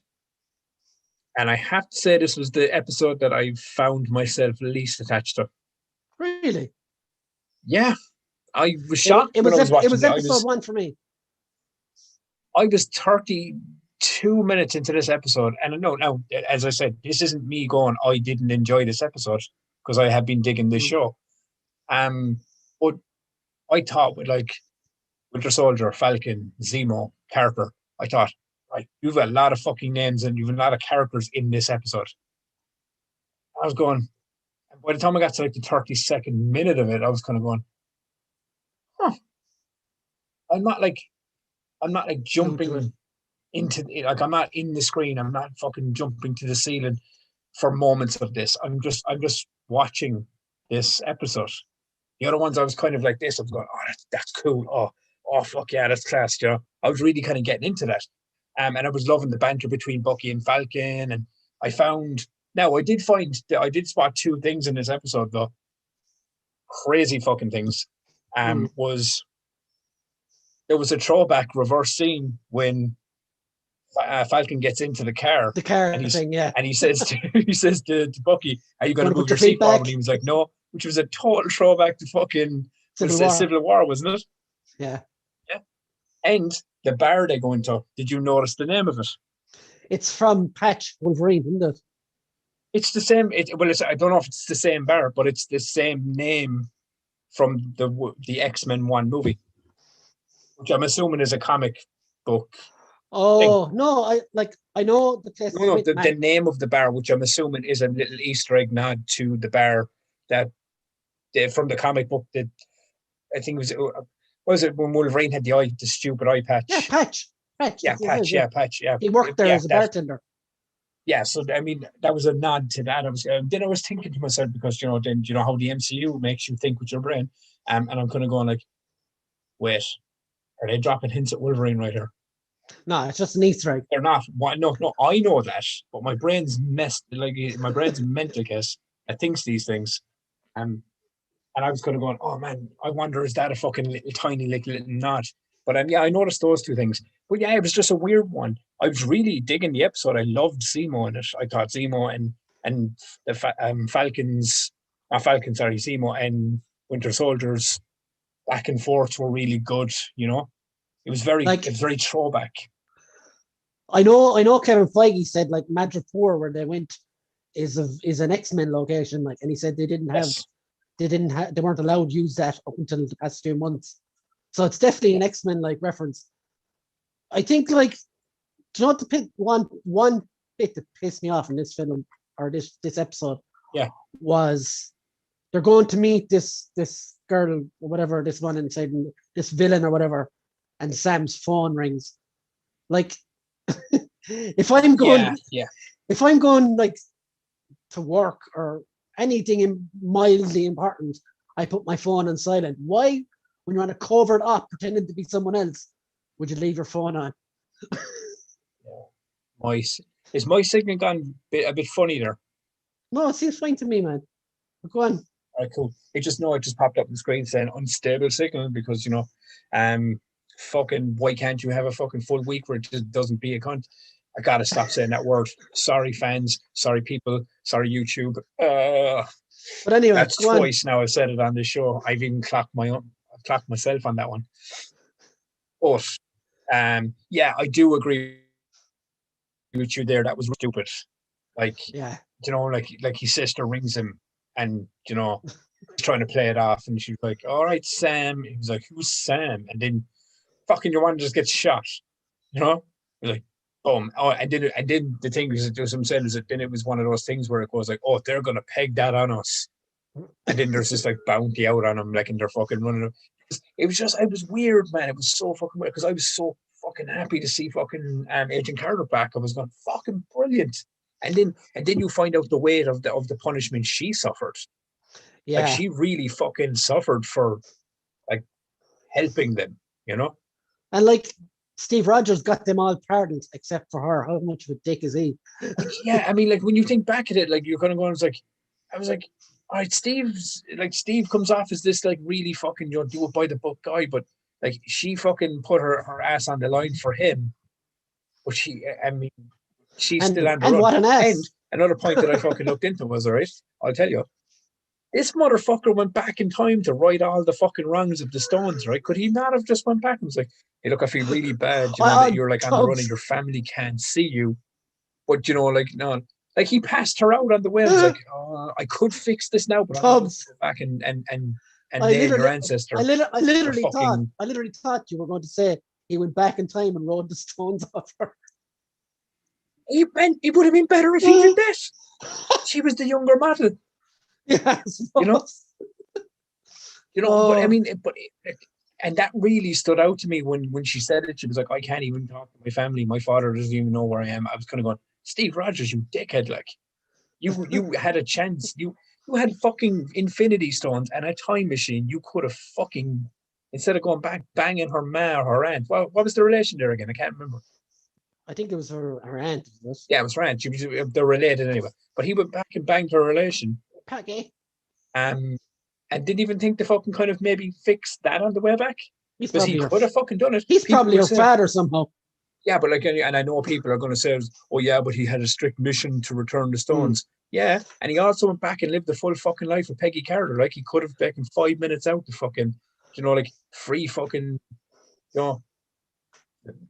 And I have to say this was the episode that I found myself least attached to. Really? Yeah. I was shocked when I was watching it. Was episode 1 for me. I was 32 minutes into this episode. And no, now, as I said, this isn't me going, I didn't enjoy this episode because I have been digging this show. But I thought with like Winter Soldier, Falcon, Zemo, Carter, I thought, right, you've a lot of fucking names and you've a lot of characters in this episode. I was going, and by the time I got to like the 32nd minute of it, I was kind of going, I'm not like jumping into it. Like I'm not in the screen. I'm not fucking jumping to the ceiling for moments of this. I'm just watching this episode. The other ones I was kind of like this. I was going, oh, that's cool. Oh, fuck yeah, that's class. You know, I was really kind of getting into that. And I was loving the banter between Bucky and Falcon. And I did spot 2 things in this episode though. Crazy fucking things. There was a throwback reverse scene when Falcon gets into the car. The car thing, yeah. And he says to Bucky, "Are you going to move your seat forward?" And he was like, "No," which was a total throwback to fucking Civil War, wasn't it? Yeah. Yeah. And the bar they go into, did you notice the name of it? It's from Patch Wolverine, isn't it? It's the same. I don't know if it's the same bar, but it's the same name from the X-Men 1 movie, which I'm assuming is a comic book. Oh thing. No, I know the place. No, the name of the bar, which I'm assuming is a little Easter egg nod to the bar that from the comic book that I think was it when Wolverine had the stupid eye patch? Yeah, Patch. Yeah, Patch. Yeah, he worked there as a bartender. Yeah, so I mean that was a nod to that. Then I was thinking to myself because how the MCU makes you think with your brain, and I'm kind of going like, wait, are they dropping hints at Wolverine right here? No, it's just an Easter egg. They're not. No, I know that, but my brain's messed. Like my brain's a mental case that thinks these things, and I was kind of going, oh man, I wonder is that a fucking little tiny little nod? But yeah, I noticed those 2 things. But yeah, it was just a weird one. I was really digging the episode. I loved Zemo in it. I thought Zemo and the Zemo and Winter Soldier's back and forth were really good. You know, it was very throwback. I know. Kevin Feige said like Madrid 4 where they went is an X-Men location. Like, and he said they weren't allowed to use that up until the past 2 months. So it's definitely an X-Men like reference. I think like, do you know what the one bit that pissed me off in this film or this episode? Yeah, was they're going to meet this girl or whatever, this one inside, this villain or whatever, and Sam's phone rings. Like, if I'm going like to work or anything mildly important, I put my phone on silent. Why, when you're on a covert op pretending to be someone else, would you leave your phone on? Is my signal gone a bit funny there? No, it seems fine to me, man. Go on. All right, cool. It just popped up on the screen saying unstable signal because fucking why can't you have a fucking full week where it just doesn't be a cunt? I gotta stop saying that word. Sorry, fans. Sorry, people. Sorry, YouTube. But anyway, that's twice now I've said it on this show. I've even clocked myself on that one. But yeah, I do agree with you there. That was stupid. Like, yeah, like his sister rings him, and he's trying to play it off, and she's like, "All right, Sam." He was like, "Who's Sam?" And then fucking your one just gets shot. He's like, boom. Oh, and then the thing is, just saying is that then it was one of those things where it goes like, "Oh, they're gonna peg that on us," and then there's this like bounty out on them, like, and they're fucking running. It was weird, man. It was so fucking weird because I was so fucking happy to see fucking Agent Carter back. I was going, fucking brilliant. And then you find out the weight of the punishment she suffered. Yeah, like she really fucking suffered for like helping them. And like Steve Rogers got them all pardoned except for her. How much of a dick is he? Like, yeah, I mean, like when you think back at it, like you're kind of going, it's like, I was like, all right, Steve comes off as this like really fucking do it by the book guy, but like she fucking put her ass on the line for him, but I mean, she's still on the And run. what an And ass. another point that I fucking looked into was, all right, I'll tell you, this motherfucker went back in time to right all the fucking wrongs of the Stones, right? Could he not have just went back and was like, hey, look, I feel really bad, that you're like on the run and your family can't see you. But like, no, like he passed her out on the way. I was like, oh, I could fix this now, but I'm going to go back and nail your ancestor. I literally thought you were going to say he went back in time and rode the Stones off her. It would have been better if he did that. She was the younger model. Yes, but I mean, and that really stood out to me when she said it. She was like, I can't even talk to my family. My father doesn't even know where I am. I was kind of going, Steve Rogers, you dickhead! Like, you had a chance. You had fucking Infinity Stones and a time machine. You could have fucking, instead of going back banging her ma or her aunt. Well, what was the relation there again? I can't remember. I think it was her aunt. Yeah, it was her aunt. They're related anyway. But he went back and banged her relation. Peggy. And didn't even think to fucking kind of maybe fix that on the way back. Because he could have fucking done it. He's probably her father somehow. Yeah, but like, and I know people are going to say, oh yeah, but he had a strict mission to return the Stones. Yeah, and he also went back and lived the full fucking life of Peggy Carter. Like, he could have taken 5 minutes out to fucking, like, free fucking,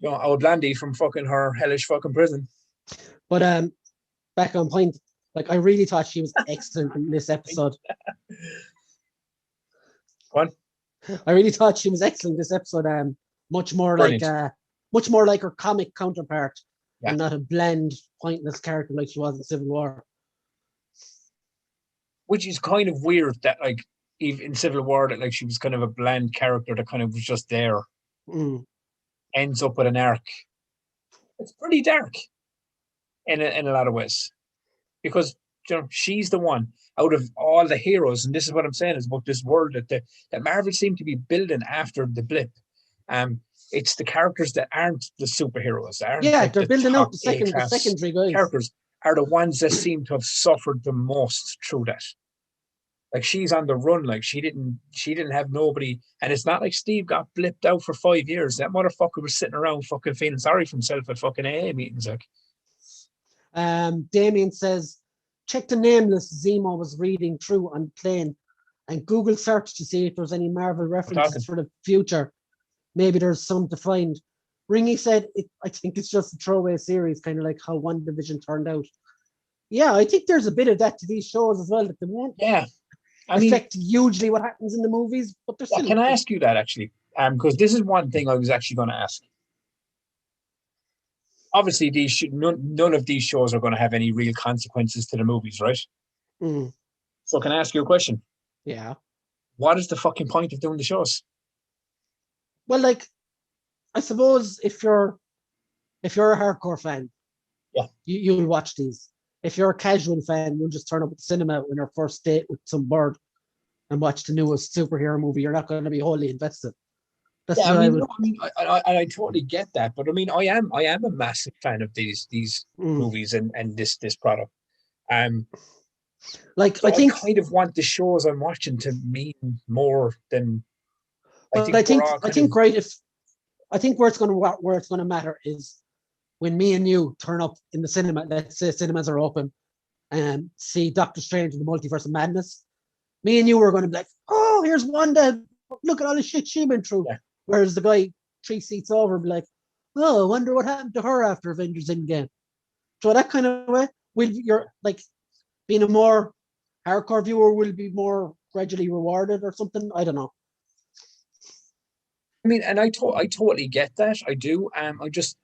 Outlandy from fucking her hellish fucking prison. But back on point, like, I really thought she was excellent in this episode. What? I really thought she was excellent in this episode. Much more like her comic counterpart, and not a bland, pointless character like she was in Civil War. Which is kind of weird that, like, even in Civil War, that like she was kind of a bland character that kind of was just there. Ends up with an arc. It's pretty dark in a lot of ways, because she's the one out of all the heroes, and this is what I'm saying is about this world that Marvel seem to be building after the blip. It's the characters that aren't the superheroes. They're building out the secondary guys. Characters are the ones that seem to have suffered the most through that. Like, she's on the run. Like, she didn't have nobody, and it's not like Steve got blipped out for 5 years. That motherfucker was sitting around fucking feeling sorry for himself at fucking AA meetings. Like, Damien says, check the Nameless Zemo was reading through on the plane, and Google search to see if there's any Marvel references for the future. Maybe there's some to find. Ringy said, I think it's just a throwaway series, kind of like how WandaVision turned out. Yeah, I think there's a bit of that to these shows as well, that they won't affect hugely what happens in the movies. But there's still. Can I ask you that, actually? Because this is one thing I was actually going to ask. Obviously, none of these shows are going to have any real consequences to the movies, right? So can I ask you a question? Yeah. What is the fucking point of doing the shows? Well, like, I suppose if you're a hardcore fan, you'll watch these. If you're a casual fan, you'll just turn up at the cinema on your first date with some bird and watch the newest superhero movie. You're not going to be wholly invested. I totally get that, but I mean, I am a massive fan of these movies and this product. I kind of want the shows I'm watching to mean more than. I think where it's going to matter is when me and you turn up in the cinema. Let's say cinemas are open, and see Doctor Strange in the Multiverse of Madness. Me and you are going to be like, "Oh, here's Wanda. Look at all the shit she went through." Yeah. Whereas the guy 3 seats over will be like, "Oh, I wonder what happened to her after Avengers Endgame." So that kind of way, you're like, being a more hardcore viewer will be more gradually rewarded or something. I don't know. I mean, and I totally get that. I do. I'm just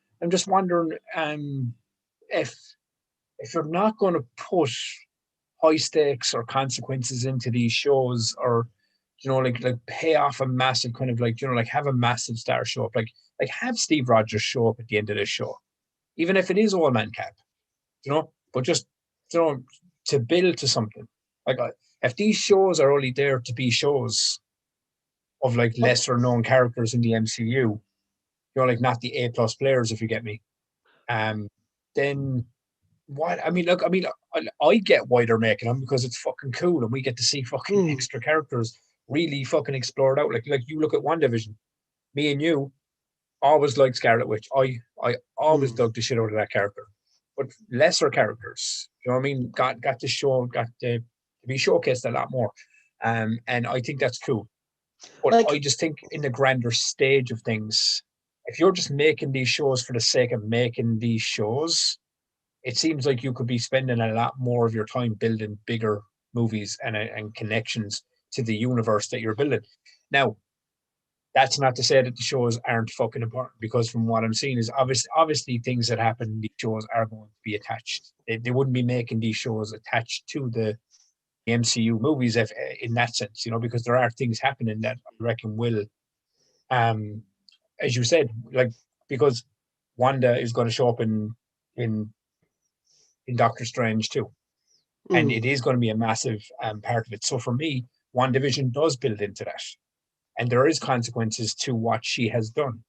wondering if you're not going to put high stakes or consequences into these shows, or like pay off a massive kind of like have a massive star show up, like have Steve Rogers show up at the end of this show, even if it is Old Man Cap, but just to build to something. Like, if these shows are only there to be shows of like lesser known characters in the MCU, like not the A+ players, if you get me. Then what? I mean, look, I get why they're making them because it's fucking cool, and we get to see fucking Mm, extra characters really fucking explored out. Like you look at WandaVision, me and you always liked Scarlet Witch. I always mm. dug the shit out of that character, but lesser characters, you know what I mean, got to be showcased a lot more, and I think that's cool. But I Like, just think in the grander stage of things, if you're just making these shows for the sake of making these shows, it seems like you could be spending a lot more of your time building bigger movies and connections to the universe that you're building. Now, that's not to say that the shows aren't fucking important, because from what I'm seeing is obviously things that happen in these shows are going to be attached. They wouldn't be making these shows attached to the MCU movies if, in that sense, because there are things happening that I reckon will, um, as you said, like, because Wanda is going to show up in in Doctor Strange too, and mm. it is going to be a massive part of it. So for me, WandaVision does build into that, and there is consequences to what she has done,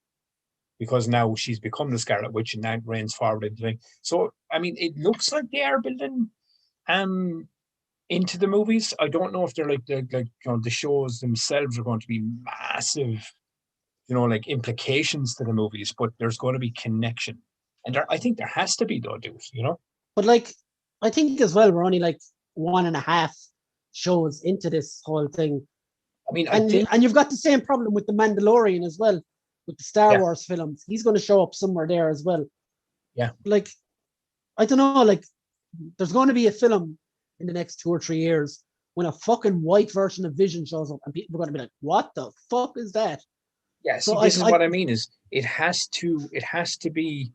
because now she's become the Scarlet Witch, and that reigns forward into thing. So I mean, it looks like they are building um into the movies. I don't know if they're like the shows themselves are going to be massive, like implications to the movies, but there's going to be connection, and I think there has to be though, dude. But like, I think as well, we're only like 1.5 shows into this whole thing, I mean, I and think, and you've got the same problem with the Mandalorian as well, with the Star yeah, Wars films. He's going to show up somewhere there as well. yeah, Like, I don't know, like, there's going to be a film in the next 2 or 3 years when a fucking white version of Vision shows up, and people are going to be like, "What the fuck is that?" yeah. See, So this is what I mean. Is it has to be,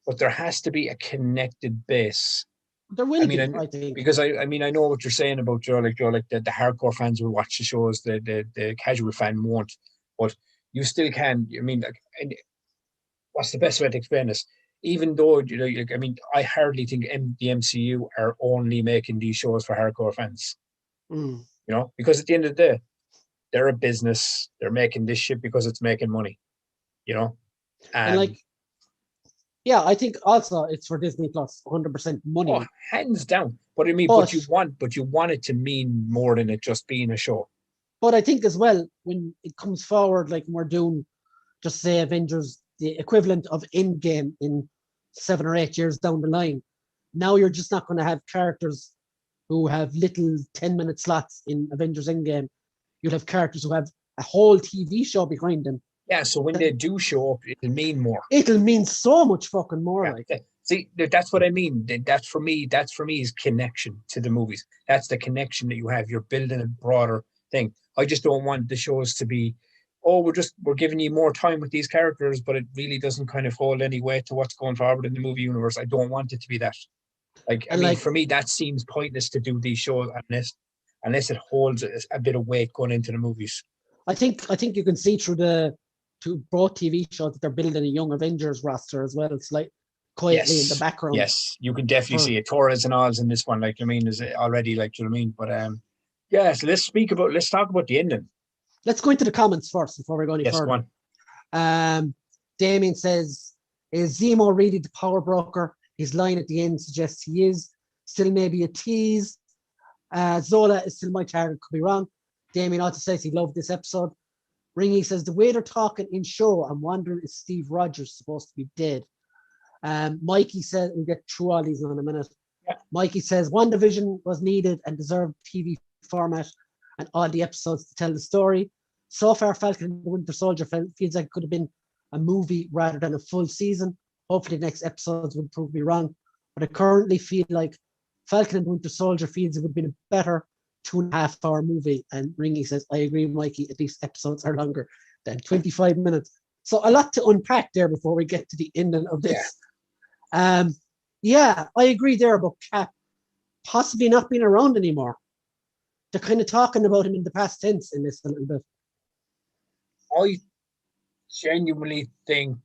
but there has to be a connected base. there I will mean, be, I think. because I know what you're saying about like the hardcore fans will watch the shows, the casual fan won't, but you still can. I mean, like, and what's the best way to explain this? Even though, like, I mean, I hardly think the MCU are only making these shows for hardcore fans. Mm. Because at the end of the day, they're a business. They're making this shit because it's making money. You know, And like, um, yeah, I think also it's for Disney Plus, 100% oh, money. hands down. But I mean, But but you want it to mean more than it just being a show. I think as well, when it comes forward, like when we're doing, just say Avengers, the equivalent of Endgame in 7 or 8 years down the line, now you're just not going to have characters who have little 10-minute slots in Avengers Endgame. You'll have characters who have a whole TV show behind them. Yeah, so when they do show up, it'll mean more. It'll mean so much fucking more. Yeah. Like, See, that's what I mean. That's for me. That's for me is connection to the movies. That's the connection that you have. You're building a broader thing. I just don't want the shows to be, oh, we're giving you more time with these characters, but it really doesn't kind of hold any weight to what's going forward in the movie universe. I don't want it to be that. Like, I and mean, like, for me, that seems pointless to do these shows unless it holds a bit of weight going into the movies. I think you can see through the to both TV shows that they're building a young Avengers roster as well. It's like quietly in the Yes, background. yes, you can definitely For see it. Torres and all's in this one. Like, I mean, is it already, like, you know what I mean? But yeah. So let's talk about the ending. Let's go into the comments first before we go any Yes, go further. on. Damien says, "Is Zemo really the power broker? His line at the end suggests he is. Still maybe a tease. Zola is still my target. Could be wrong." Damien also says he loved this episode. Ringy says, "The way they're talking in show, I'm wondering is Steve Rogers supposed to be dead?" Mikey says, we'll get through all these in a minute. Yeah. Mikey says, "WandaVision was needed and deserved TV format and all the episodes to tell the story. So far, Falcon and the Winter Soldier feels like it could have been a movie rather than a full season. Hopefully, the next episodes would prove me wrong. But I currently feel like Falcon and the Winter Soldier feels it would have been a better 2.5 hour movie." And Ringy says, "I agree, Mikey. At least episodes are longer than 25 minutes. So a lot to unpack there before we get to the ending of this. Yeah, I agree there about Cap possibly not being around anymore. They're kind of talking about him in the past tense in this a little bit. I genuinely think,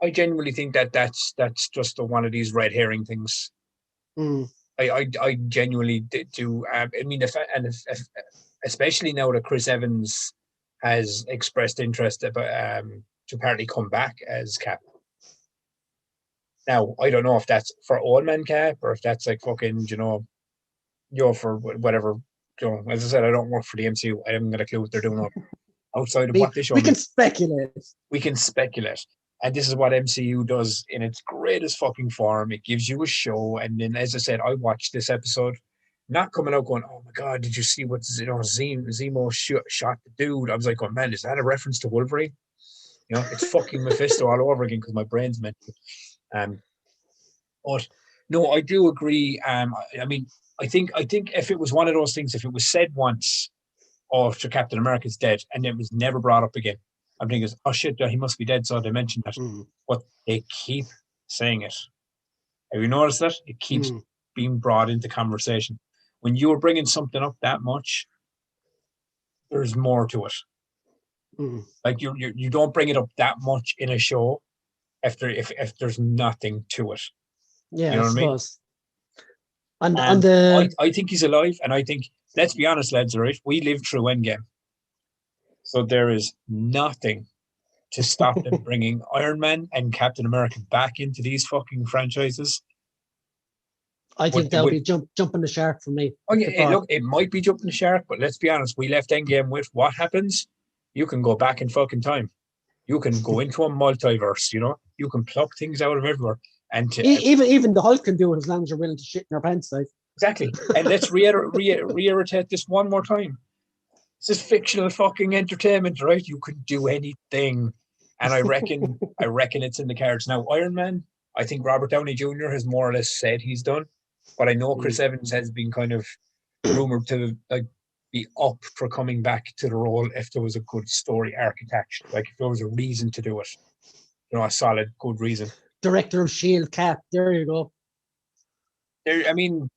that that's just one of these red herring things. Mm. I genuinely do. I mean, especially now that Chris Evans has expressed interest about to partly come back as Cap. Now, I don't know if that's for Old Man Cap or if that's like fucking, for whatever. As I said, I don't work for the MCU. I haven't got a clue what they're doing outside of what they show we me. can speculate. We can speculate. And this is what MCU does in its greatest fucking form. It gives you a show. And then, as I said, I watched this episode, not coming out going, oh my God, did you see what Zemo shot the dude? I was like, oh man, is that a reference to Wolverine? It's fucking Mephisto all over again because my brain's meant to. But no, I do agree. I mean, I think if it was one of those things, if it was said once, after Captain America's dead, and it was never brought up again, I'm thinking, oh shit, he must be dead, so they mentioned that. But they keep saying it. Have you noticed that? It keeps being brought into conversation. When you're bringing something up that much, there's more to it. Like you don't bring it up that much in a show if there's nothing to it. Yeah, you know I suppose. What I mean? I think he's alive, and I think, let's be honest, lads, right? We lived through Endgame. So there is nothing to stop them bringing Iron Man and Captain America back into these fucking franchises. I think that would be jumping the shark for me. Oh yeah, look, it might be jumping the shark, but let's be honest, we left Endgame with what happens. You can go back in fucking time. You can go into a multiverse, you can pluck things out of everywhere. And even the Hulk can do it as long as you're willing to shit in your pants, like. Exactly. And let's reiterate this one more time. This is fictional fucking entertainment, right? You could do anything. And I reckon it's in the cards. Now, Iron Man, I think Robert Downey Jr. has more or less said he's done. But I know Chris Evans has been kind of rumored to be up for coming back to the role if there was a good story architecture. Like if there was a reason to do it. A solid, good reason. Director of S.H.I.E.L.D. Cap. There you go. I mean,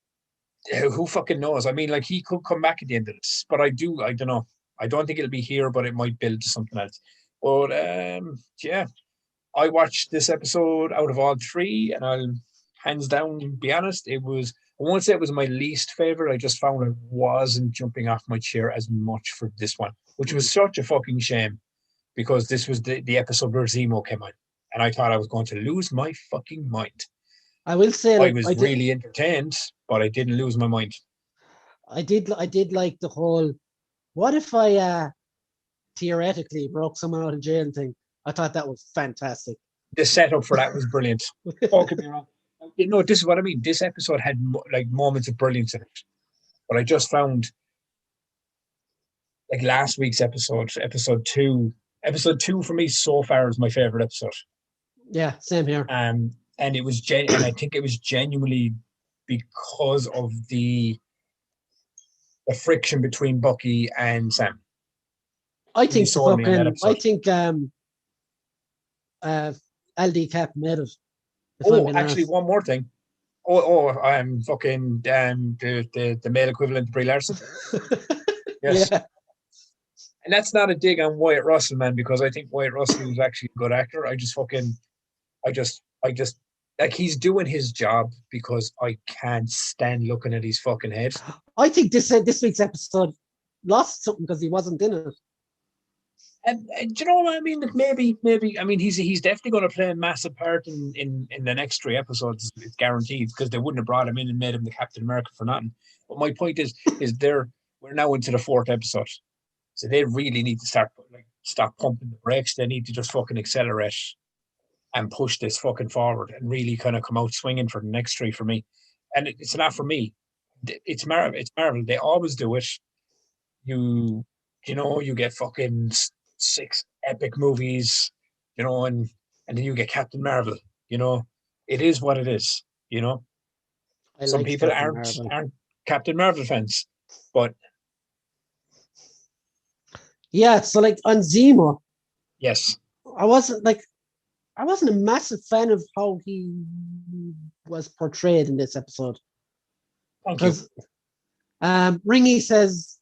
who fucking knows? I mean, like, he could come back at the end of this, but I don't know. I don't think it'll be here, but it might build to something else. But yeah, I watched this episode out of all three, and I'll hands down be honest, I won't say it was my least favorite. I just found I wasn't jumping off my chair as much for this one, which was such a fucking shame, because this was the episode where Zemo came out, and I thought I was going to lose my fucking mind. I will say, I was really entertained, but I didn't lose my mind. I did like the whole, what if I theoretically broke someone out of jail thing. I thought that was fantastic. The setup for that was brilliant. Don't get me wrong. This is what I mean. This episode had like moments of brilliance in it, but I just found, like, last week's episode 2 for me so far is my favorite episode. Yeah, same here. And it was and I think it was genuinely because of the friction between Bucky and Sam. I think LD Cap made it. Actually, one more thing. I'm fucking the male equivalent of Brie Larson. Yes. Yeah. And that's not a dig on Wyatt Russell, man, because I think Wyatt Russell is actually a good actor. I just like, he's doing his job, because I can't stand looking at his fucking head. I think this week's episode lost something because he wasn't in it. And do you know what I mean? Maybe. I mean, he's definitely going to play a massive part in the next 3 episodes. It's guaranteed, because they wouldn't have brought him in and made him the Captain America for nothing. But my point is we're now into the 4th episode, so they really need to stop pumping the brakes. They need to just fucking accelerate and push this fucking forward and really kind of come out swinging for the next 3 for me. And it's not for me. It's Marvel. They always do it. You get fucking 6 epic movies, and then you get Captain Marvel. It is what it is. Some people aren't Captain Marvel fans, but yeah. So, like, on Zemo, yes, I wasn't a massive fan of how he was portrayed in this episode. Thank you. Ringy says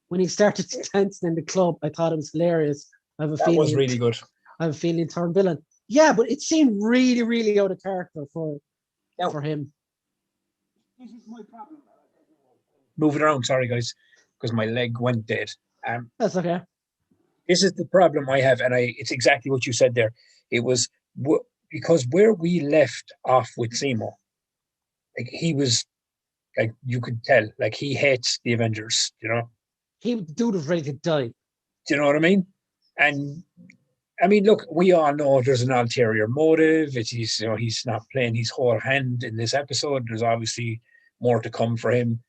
when he started dancing in the club, I thought it was hilarious. That was really good. I have a feeling turned villain. Yeah, but it seemed really, really out of character for him. This is my problem. Moving around, sorry guys, because my leg went dead. That's okay. This is the problem I have, and it's exactly what you said there. It was because where we left off with Zemo, like he was, like you could tell, like he hates the Avengers. The dude was ready to die. Do you know what I mean? And I mean, look, we all know there's an ulterior motive. He's not playing his whole hand in this episode. There's obviously more to come for him,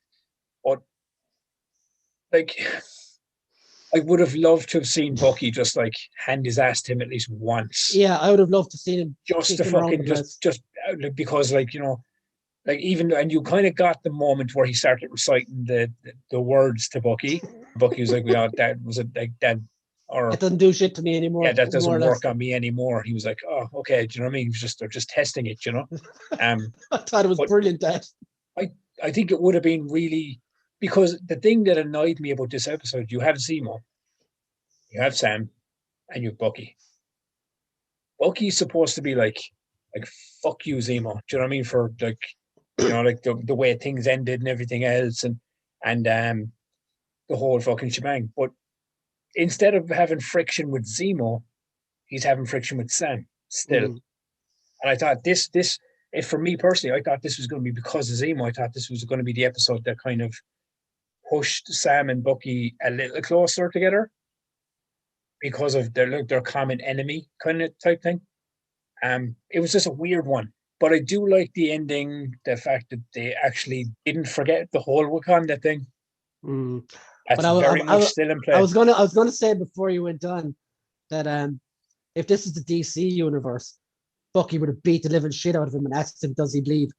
but like. I would have loved to have seen Bucky just like hand his ass to him at least once. Yeah, I would have loved to see him just to fucking just because like like even and you kind of got the moment where he started reciting the words to Bucky. Bucky was like, "Well, that was like that." Or it doesn't do shit to me anymore. Yeah, that doesn't work on me anymore. He was like, "Oh, okay." Do you know what I mean? They're just testing it. I thought it was brilliant. That I think it would have been really. Because the thing that annoyed me about this episode, you have Zemo, you have Sam, and you have Bucky. Bucky's supposed to be like fuck you, Zemo. Do you know what I mean? For like, like the way things ended and everything else, and the whole fucking shebang. But instead of having friction with Zemo, he's having friction with Sam still. And I thought this, if for me personally, I thought this was going to be because of Zemo. I thought this was going to be the episode that kind of pushed Sam and Bucky a little closer together because of their common enemy kind of type thing. It was just a weird one, but I do like the ending. The fact that they actually didn't forget the whole Wakanda thing. That's very much still in play. I was gonna say before you went on that if this is the DC universe, Bucky would have beat the living shit out of him and asked him, "Does he bleed?"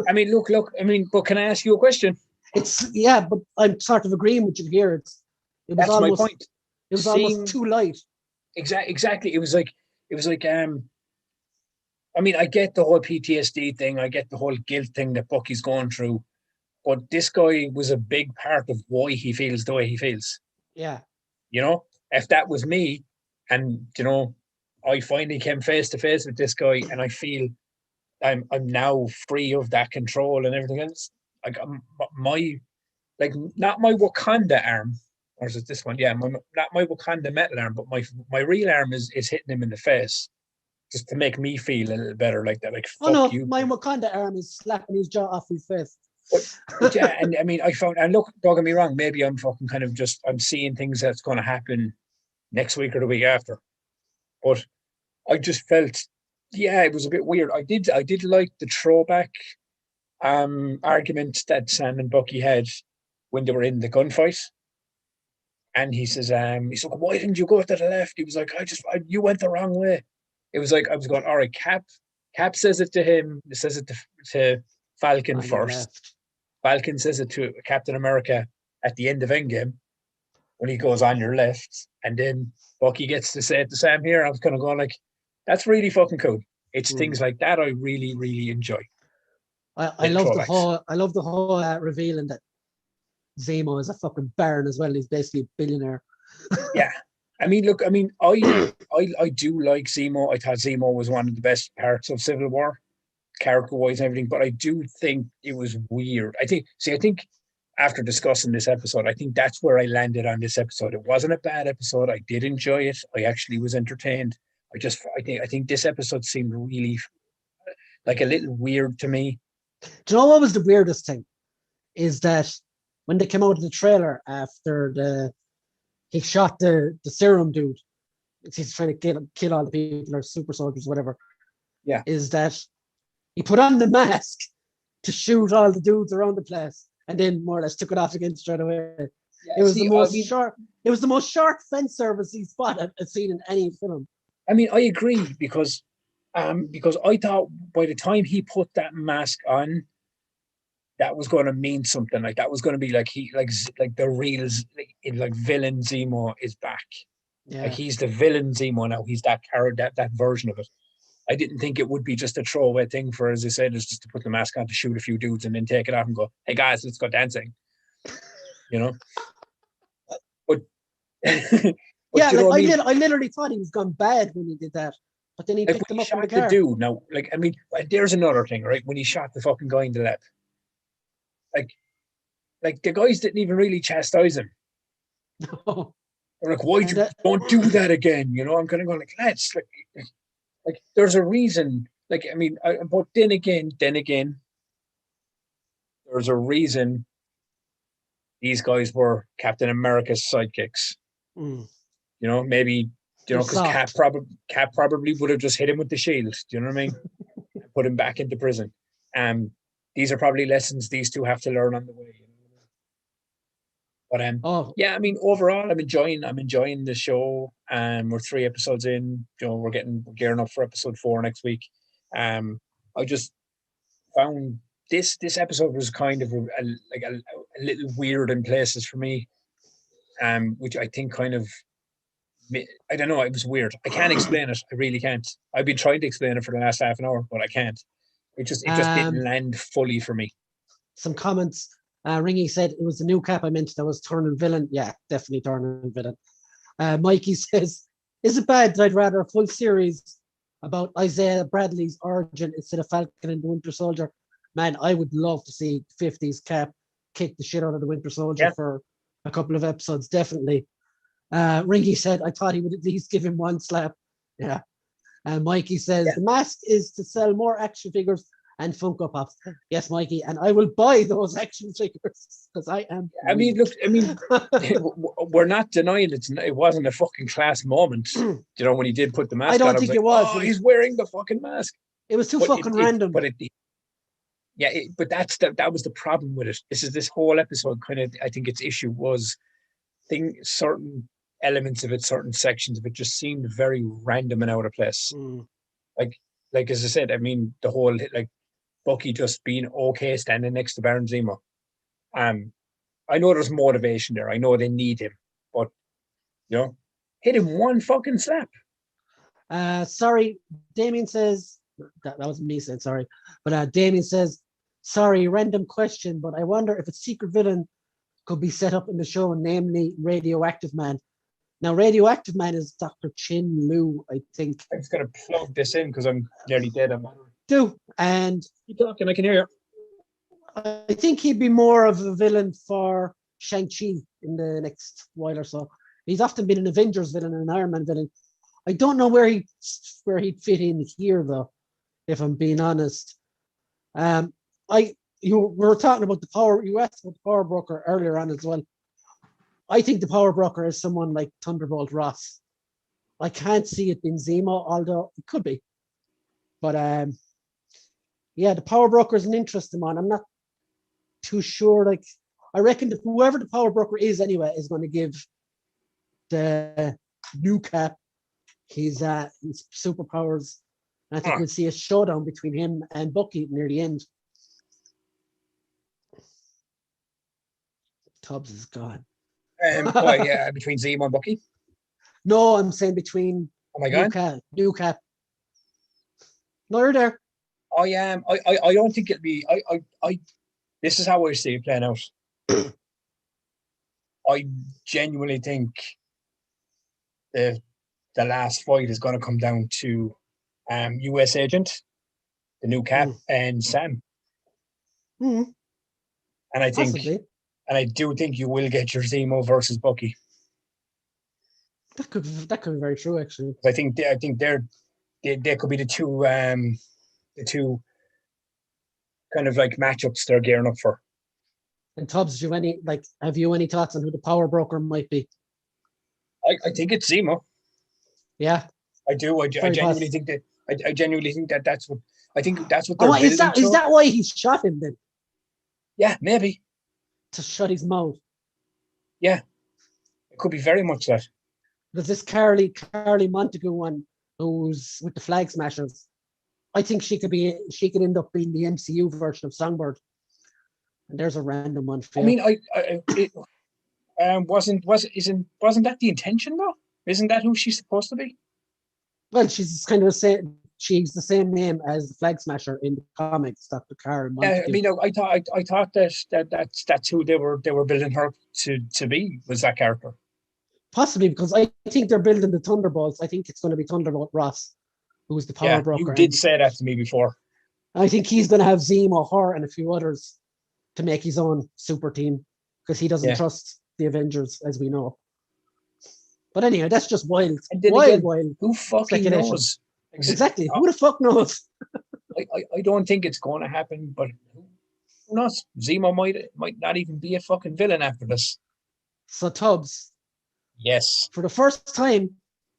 I mean, look. I mean, but can I ask you a question? But I'm sort of agreeing with you here. That's my point. It was almost too light. Exactly. It was like. I mean, I get the whole PTSD thing. I get the whole guilt thing that Bucky's going through, but this guy was a big part of why he feels the way he feels. Yeah. If that was me, and I finally came face to face with this guy, and I feel I'm now free of that control and everything else. Like not my Wakanda arm, or is it this one? Yeah, not my Wakanda metal arm, but my real arm is hitting him in the face, just to make me feel a little better, like that. Like, fuck you. My Wakanda arm is slapping his jaw off his face. But yeah, and I mean, and look, don't get me wrong, maybe I'm fucking kind of I'm seeing things that's going to happen next week or the week after, but I just felt, yeah, it was a bit weird. I did like the throwback argument that Sam and Bucky had when they were in the gunfight. And he says, he's like, "Why didn't you go to the left?" He was like, you went the wrong way. It was like, I was going, all right, Cap says it to him, says it to Falcon first. Falcon says it to Captain America at the end of Endgame when he goes, "On your left," and then Bucky gets to say it to Sam here. I was kind of going like, that's really fucking cool. It's things like that I really, really enjoy. I love the whole revealing that Zemo is a fucking baron as well. He's basically a billionaire. Yeah. I mean, look, I do like Zemo. I thought Zemo was one of the best parts of Civil War, character-wise and everything, but I do think it was weird. I think after discussing this episode, I think that's where I landed on this episode. It wasn't a bad episode. I did enjoy it. I actually was entertained. I think this episode seemed really like a little weird to me. Do you know what was the weirdest thing? Is that when they came out of the trailer after he shot the serum dude, he's trying to kill all the people or super soldiers, whatever. Yeah. Is that he put on the mask to shoot all the dudes around the place and then more or less took it off again straight away. Yeah, it was the most sharp fence service spot I've seen in any film. I mean, I agree because I thought by the time he put that mask on, that was going to mean something. Like that was going to be like the real like villain Zemo is back. Yeah. Like he's the villain Zemo now. He's that character, that version of it. I didn't think it would be just a throwaway thing for, as I said, is just to put the mask on to shoot a few dudes and then take it off and go, "Hey guys, let's go dancing." But yeah, like I literally thought he was gone bad when he did that. But then he picked him up from the car. Dude, now, like, I mean, there's another thing, right? When he shot the fucking guy in the lap, like the guys didn't even really chastise him. No. They're like, why don't do that again? You know, I'm kind of going like, lads, like there's a reason. Like, I mean, but then again, there's a reason these guys were Captain America's sidekicks. Mm. You know, maybe because Cap probably would have just hit him with the shield. Do you know what I mean? And put him back into prison. These are probably lessons these two have to learn on the way. You know? But yeah, I mean, overall, I'm enjoying the show. We're 3 episodes in. You know, we're gearing up for episode 4 next week. I just found this episode was kind of a little weird in places for me. Which I think kind of, I don't know, it was weird. I can't explain it. I really can't. I've been trying to explain it for the last half an hour, but I can't. It just didn't land fully for me. Some comments. Ringy said it was the new Cap I meant that was turning villain. Yeah, definitely turning villain. Mikey says, is it bad that I'd rather a full series about Isaiah Bradley's origin instead of Falcon and the Winter Soldier? Man, I would love to see 50s Cap kick the shit out of the Winter Soldier for a couple of episodes, definitely. Ringy said, I thought he would at least give him one slap. Yeah. Mikey says, the mask is to sell more action figures and Funko Pops. Yes, Mikey, and I will buy those action figures because I am. I mean, look, we're not denying it wasn't a fucking class moment. You know, when he did put the mask on. I don't think it was. Oh, he's wearing the fucking mask. It was too fucking random. But that was the problem with it. This whole episode kind of, I think its issue was certain elements of it, certain sections of it just seemed very random and out of place. Like as I said, I mean, the whole like Bucky just being okay standing next to Baron Zemo. I know there's motivation there. I know they need him, but hit him one fucking slap. Sorry, Damien says that was me saying sorry, but Damien says sorry, random question, but I wonder if a secret villain could be set up in the show, namely Radioactive Man. Now, Radioactive Man is Dr. Chin Lu, I think. I'm just going to plug this in because I'm nearly dead. And keep talking, I can hear you. I think he'd be more of a villain for Shang-Chi in the next while or so. He's often been an Avengers villain and an Iron Man villain. I don't know where he'd fit in here, though, if I'm being honest. You were talking about you asked about the Power Broker earlier on as well. I think the Power Broker is someone like Thunderbolt Ross. I can't see it being Zemo, although it could be. But the Power Broker is an interesting one. I'm not too sure. Like, I reckon that whoever the Power Broker is anyway is going to give the new Cap his superpowers. And I think we'll see a showdown between him and Bucky near the end. Tubbs is gone. Between Zemo and Bucky? No, I'm saying between new Cap. No, you're there. I am. I don't think it'll be. I this is how I see it playing out. I genuinely think the last fight is going to come down to US Agent, the new Cap, and Sam. And I think. Possibly. And I do think you will get your Zemo versus Bucky. That could be very true, actually. I think they could be the two kind of like matchups they're gearing up for. And Tubbs, have you any thoughts on who the Power Broker might be? I think it's Zemo. Yeah, I do. I genuinely think that. I genuinely think that that's what I think. That's what they're building. Is that why he shot him then? Yeah, maybe. To shut his mouth. Yeah, it could be very much that. There's this Carly Montague one who's with the Flag Smashers. I think she could end up being the MCU version of Songbird. And there's a random one. I mean, wasn't that the intention though? Isn't that who she's supposed to be? Well, she's kind of she's the same name as the Flag Smasher in the comics, Dr. Carol Montague. Yeah, I mean, I thought that's who they were building her to be, was that character. Possibly, because I think they're building the Thunderbolts. I think it's going to be Thunderbolt Ross, who's the Power Broker. You did say that to me before. I think he's going to have Zemo, her, and a few others to make his own super team because he doesn't trust the Avengers, as we know. But anyway, that's just wild, And then wild, again, wild who fucking speculation. knows? Exactly. Who the fuck knows? I don't think it's going to happen, but who knows? Zemo might not even be a fucking villain after this. So Tubbs, Yes. for the first time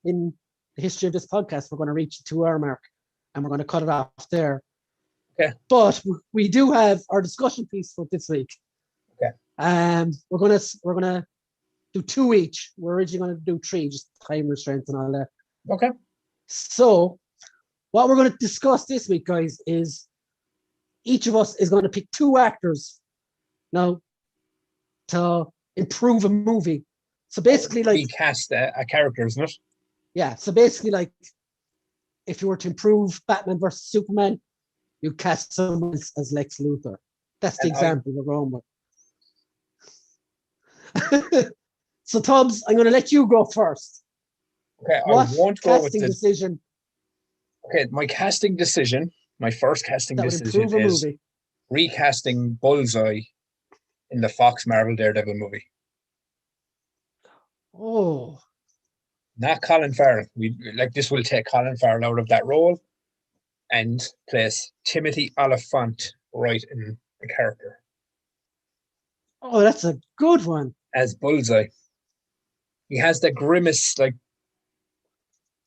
in the history of this podcast, we're going to reach the 2-hour mark, and we're going to cut it off there. Okay. But we do have our discussion piece for this week. Okay. We're gonna do 2 each. We're originally going to do 3, just time restraints and all that. Okay. So what we're going to discuss this week, guys, is each of us is going to pick 2 actors now to improve a movie. So basically, like, recast a character, isn't it? yeah. So basically, like, if you were to improve Batman versus Superman, you cast someone else as Lex Luthor. That's the example we're going with. So Tubbs, I'm going to let you go first. Okay, What I won't go with casting this. decision Okay, my first casting that would decision improve a is movie? recasting Bullseye in the Fox Marvel Daredevil movie. Oh, Not Colin Farrell. This will take Colin Farrell out of that role and place Timothy Oliphant right in the character oh, that's a good one. as Bullseye. He has the grimace, like,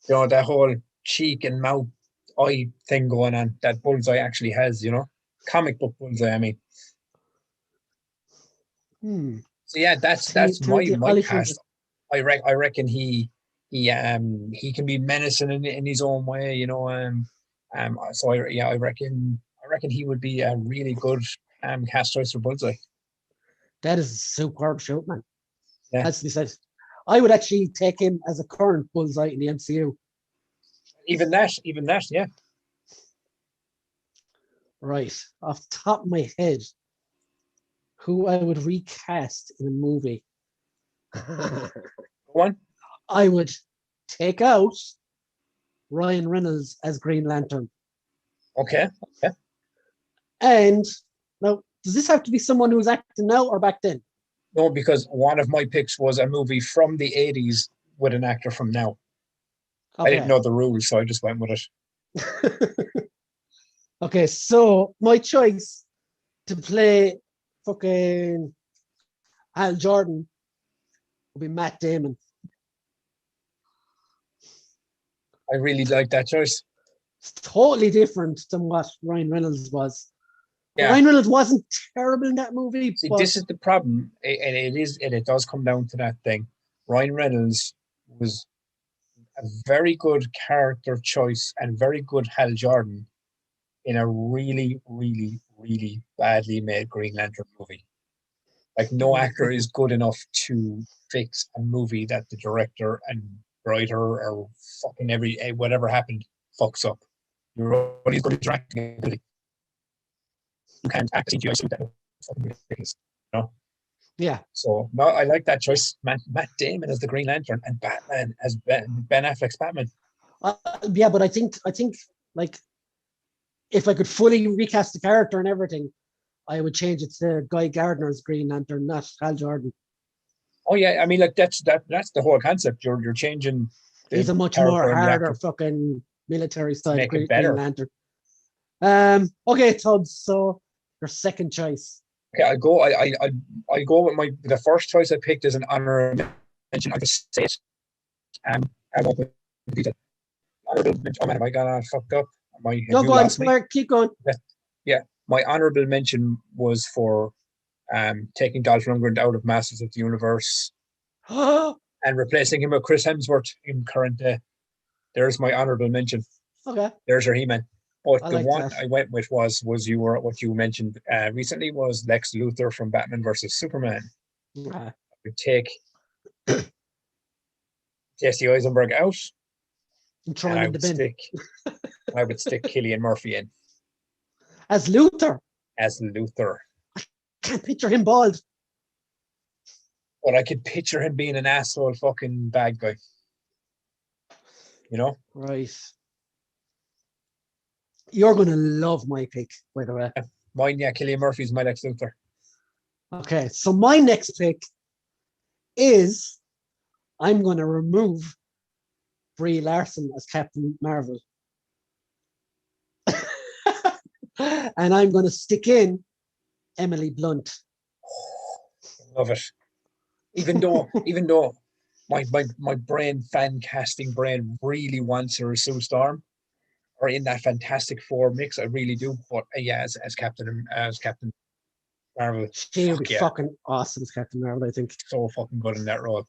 that whole cheek and mouth eye thing going on that Bullseye actually has, comic book Bullseye, I mean. So yeah, that's my cast. I reckon he can be menacing in his own way, So I reckon he would be a really good cast choice for Bullseye. That is a superb shout, man. Yeah. Has to be said. I would actually take him as a current Bullseye in the MCU. Even that, yeah. Right. Off the top of my head, who I would recast in a movie. One. I would take out Ryan Reynolds as Green Lantern. Okay. And now, does this have to be someone who's acting now or back then? No, because one of my picks was a movie from the 80s with an actor from now. Okay. I didn't know the rules, so I just went with it. Okay, so my choice to play fucking Hal Jordan will be Matt Damon. I really like that choice. It's totally different than what Ryan Reynolds was. Yeah. Ryan Reynolds wasn't terrible in that movie. See, this is the problem, and it does come down to that thing. Ryan Reynolds was a very good character choice and very good Hal Jordan in a really, really, really badly made Green Lantern movie. Like, no actor is good enough to fix a movie that the director and writer or fucking whatever happened fucks up. You're only as good as your acting ability. You can't act CGI suit that fucking ridiculous, Yeah. So no, I like that choice. Matt Damon as the Green Lantern and Batman as Ben Affleck's Batman. Yeah, but I think like if I could fully recast the character and everything, I would change it to Guy Gardner's Green Lantern, not Hal Jordan. Oh yeah, I mean, like that's the whole concept. You're changing. He's a much more harder fucking military style Green Lantern. Okay, Tubbs. So your second choice. Okay, I go with the first choice I picked as an honorable mention. I just say it. I won't put detail. Honorable mention. Oh man, have I got all fucked up? No, go on, Mark. Keep going. Yeah, my honorable mention was for taking Dolph Lundgren out of Masters of the Universe and replacing him with Chris Hemsworth in current day. There's my honorable mention. Okay. There's your He-Man. But the one I went with was what you mentioned recently was Lex Luthor from Batman versus Superman. I would take Jesse Eisenberg out, and I would stick Cillian Murphy in as Luthor. I can't picture him bald, but I could picture him being an asshole fucking bad guy. Right. You're going to love my pick, by the way. Mine, yeah, Cillian Murphy's my Lex Luthor. Okay, so my next pick is I'm going to remove Brie Larson as Captain Marvel. And I'm going to stick in Emily Blunt. Love it. Even though my brain, fan casting brain, really wants her as Sue Storm, or in that Fantastic Four mix, I really do. But yeah, as Captain Marvel, She would be fucking awesome as Captain Marvel, I think. So fucking good in that role,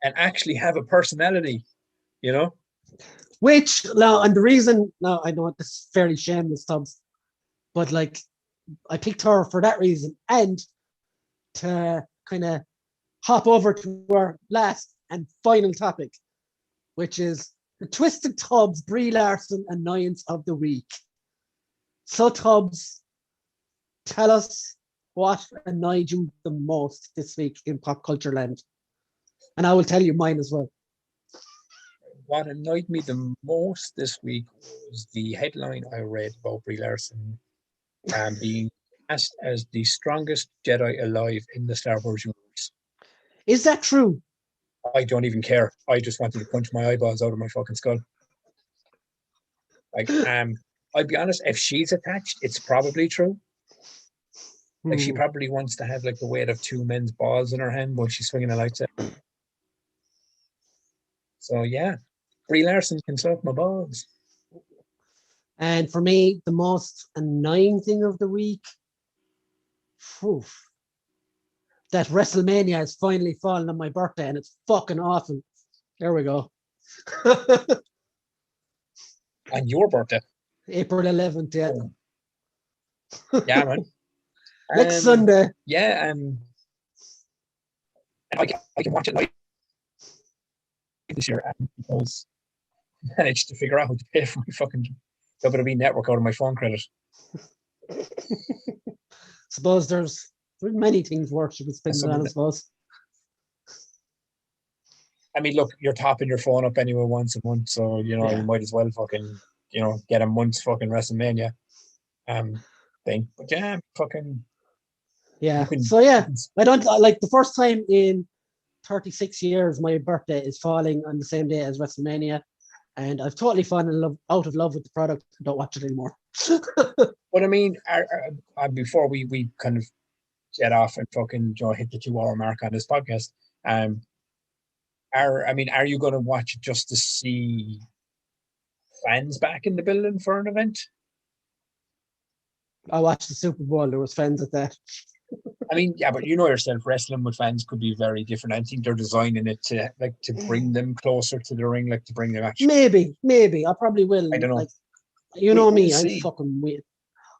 and actually have a personality, you know. Which now, and the reason now I know this is fairly shameless, Tubbs, but like I picked her for that reason, and to kind of hop over to our last and final topic, which is the Twisted Tubbs, Brie Larson annoyance of the week. So Tubbs, tell us what annoyed you the most this week in pop culture land, and I will tell you mine as well. What annoyed me the most this week was the headline I read about Brie Larson being cast as the strongest Jedi alive in the Star Wars universe. Is that true? I don't even care. I just wanted to punch my eyeballs out of my fucking skull. Like, I'll be honest, if she's attached, it's probably true. Like, she probably wants to have like the weight of two men's balls in her hand while she's swinging a lightsaber. So yeah, Brie Larson can suck my balls. And for me, the most annoying thing of the week, that WrestleMania has finally fallen on my birthday, and it's fucking awesome. There we go. On your birthday? April 11th, yeah. Yeah, man. Next Sunday. Yeah, I can watch it live this year because I managed to figure out how to pay for my fucking WWE Network out of my phone credit. Suppose there's many things worse you could spend it on, I suppose. I mean, look, you're topping your phone up anyway once a month, so you know you might as well fucking get a month's fucking WrestleMania thing. But yeah, fucking So yeah, I don't like the first time in 36 years my birthday is falling on the same day as WrestleMania, and I've totally fallen out of love with the product. I don't watch it anymore. But I mean, before we kind of get off and fucking hit the 2 hour mark on this podcast, are you going to watch it just to see fans back in the building for an event? I watched the Super Bowl. There was fans at that. I mean, yeah, but you know yourself, wrestling with fans could be very different. I think they're designing it to bring them closer to the ring, like to bring them actually. Maybe I probably will. I don't know. Like, you know me, I'm fucking weird.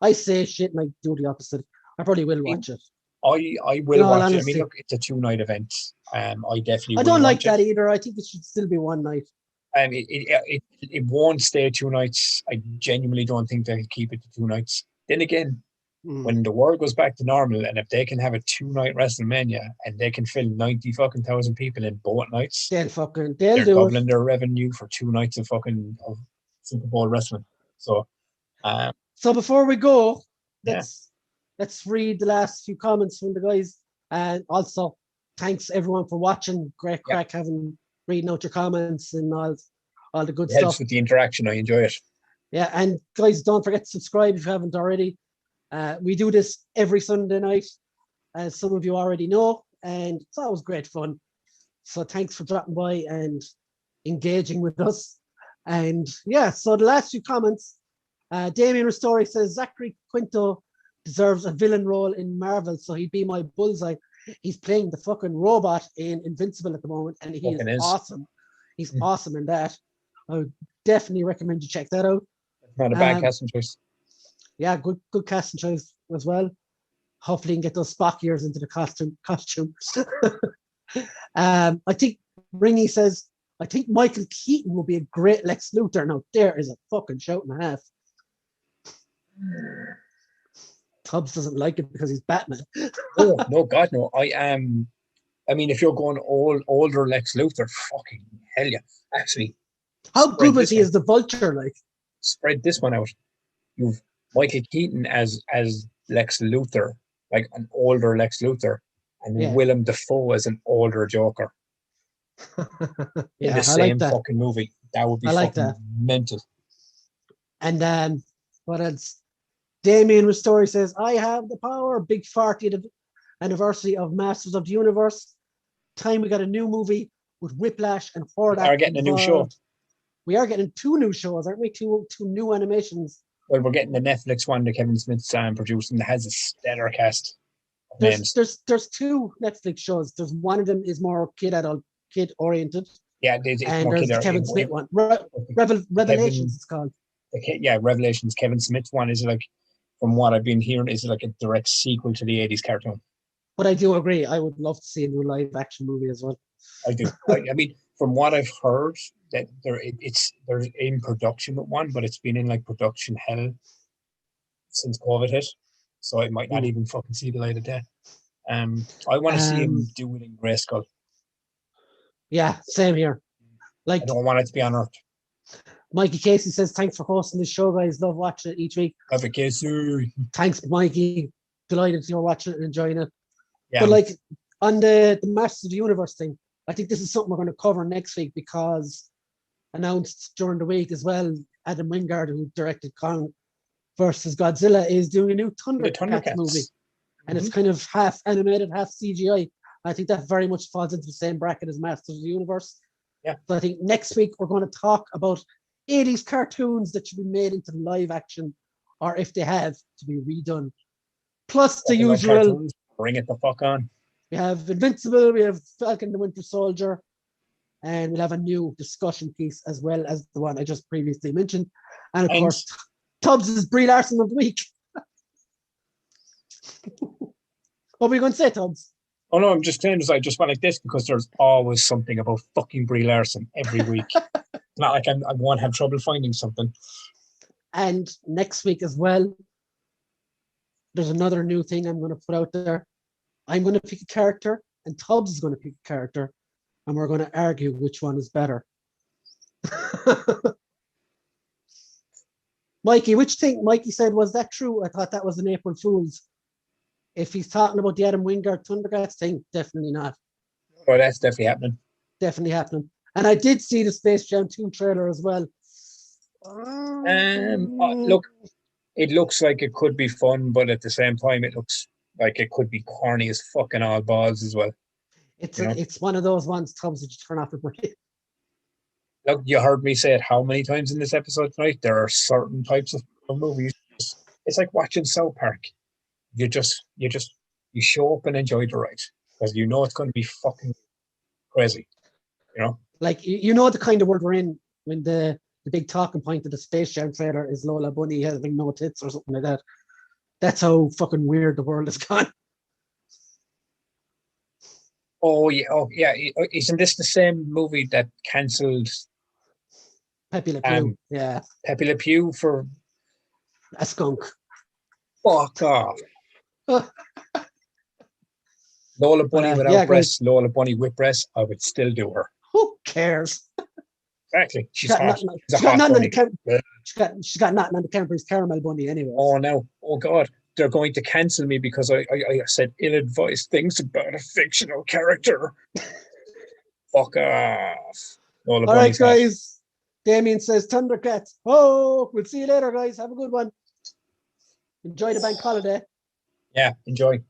I say shit and I do the opposite. I probably will watch it. I will watch it. I mean, look, it's a 2-night event. I definitely. I don't like that either. I think it should still be one night. It won't stay 2 nights. I genuinely don't think they'll keep it to 2 nights. Then again, when the world goes back to normal, and if they can have a 2-night WrestleMania and they can fill 90,000 people in both nights, they're doubling their revenue for 2 nights of Super Bowl wrestling. So before we go, let's read the last few comments from the guys, and also thanks everyone for watching. Great crack reading out your comments and all the good stuff. Helps with the interaction. I enjoy it. Yeah, and guys, don't forget to subscribe if you haven't already. We do this every Sunday night, as some of you already know, and it's always great fun. So thanks for dropping by and engaging with us. And yeah, so the last few comments, Damien Ristori says Zachary Quinto deserves a villain role in Marvel, so he'd be my bullseye. He's playing the fucking robot in Invincible at the moment, and he is awesome. He's awesome in that. I would definitely recommend you check that out. Not a bad casting choice. Yeah, good casting choice as well. Hopefully you can get those Spock ears into the costume. I think Ringy says, I think Michael Keaton will be a great Lex Luthor. Now there is a fucking shout and a half. Tubbs doesn't like it because he's Batman. Oh no, God no. I mean, if you're going older Lex Luthor, fucking hell yeah. Actually, how good was he as the Vulture? Like, spread this one out. You've Michael Keaton as Lex Luthor, like an older Lex Luthor, and Willem Dafoe as an older Joker. in the I like same that. fucking movie. That would be I like fucking that. mental. And then what else? Damien Ristori says, I have the power. Big 40th anniversary of Masters of the Universe. Time we got a new movie with Whiplash and We are Hordak getting involved. a new show. We are getting 2 new shows, aren't we? Two new animations. Well, we're getting the Netflix one that Kevin Smith's producing that has a stellar cast of names. There's 2 Netflix shows. There's one of them is more kid oriented. Yeah, it's And more there's the Kevin Smith one. Revelations it's called. Revelations. Kevin Smith's one is like, from what I've been hearing, is like a direct sequel to the 80s cartoon. But I do agree. I would love to see a new live action movie as well. I do. I mean, from what I've heard, that they're in production with one, but it's been in like production hell since COVID hit, so it might not even fucking see the light of day. I want to see him do it in Grayskull. Yeah, same here. Like, I don't want it to be on Earth. Mikey Casey says, thanks for hosting the show, guys. Love watching it each week. Love it, Casey. Thanks, Mikey. Delighted you're watching it and enjoying it. Yeah. But like on the Masters of the Universe thing, I think this is something we're going to cover next week because announced during the week as well, Adam Wingard, who directed Kong versus Godzilla, is doing a new Thundercats movie. And it's kind of half animated, half CGI. I think that very much falls into the same bracket as Masters of the Universe. Yeah. So I think next week we're going to talk about 80s cartoons that should be made into live action, or if they have, to be redone. Plus the usual. Cartoons, bring it the fuck on. We have Invincible, we have Falcon the Winter Soldier, and we'll have a new discussion piece as well as the one I just previously mentioned. And of course, Tubbs' Brie Larson of the week. What were you going to say, Tubbs? Oh no, I'm just saying, I just went like this because there's always something about fucking Brie Larson every week. Not like I won't have trouble finding something. And next week as well, there's another new thing I'm going to put out there. I'm going to pick a character, and Tubbs is going to pick a character, and we're going to argue which one is better. Mikey, which thing Mikey said, was that true? I thought that was an April Fool's. If he's talking about the Adam Wingard Thundercats thing, definitely not. Oh, that's definitely happening. Definitely happening. And I did see the Space Jam 2 trailer as well. Look, it looks like it could be fun, but at the same time, it looks like it could be corny as fucking all balls as well. It's one of those ones, Tubbs, that you turn off the brain. Look, you heard me say it how many times in this episode tonight? There are certain types of movies. It's like watching South Park. You show up and enjoy the ride because you know it's going to be fucking crazy. Like, you know the kind of world we're in when the big talking point of the Space Jam trailer is Lola Bunny having no tits or something like that. That's how fucking weird the world has gone. Oh yeah. Isn't this the same movie that cancelled Pepe Le Pew? Yeah. Pepe Le Pew for a skunk. Fuck off. Lola Bunny without breasts, Lola Bunny with breasts, I would still do her. Who cares? Exactly. She's got nothing on the Cadbury's Caramel Bunny anyway. Oh no. Oh God. They're going to cancel me because I said ill-advised things about a fictional character. Fuck off. All right, guys. Damien says Thundercats. Oh, we'll see you later, guys. Have a good one. Enjoy the bank holiday. Yeah, enjoy.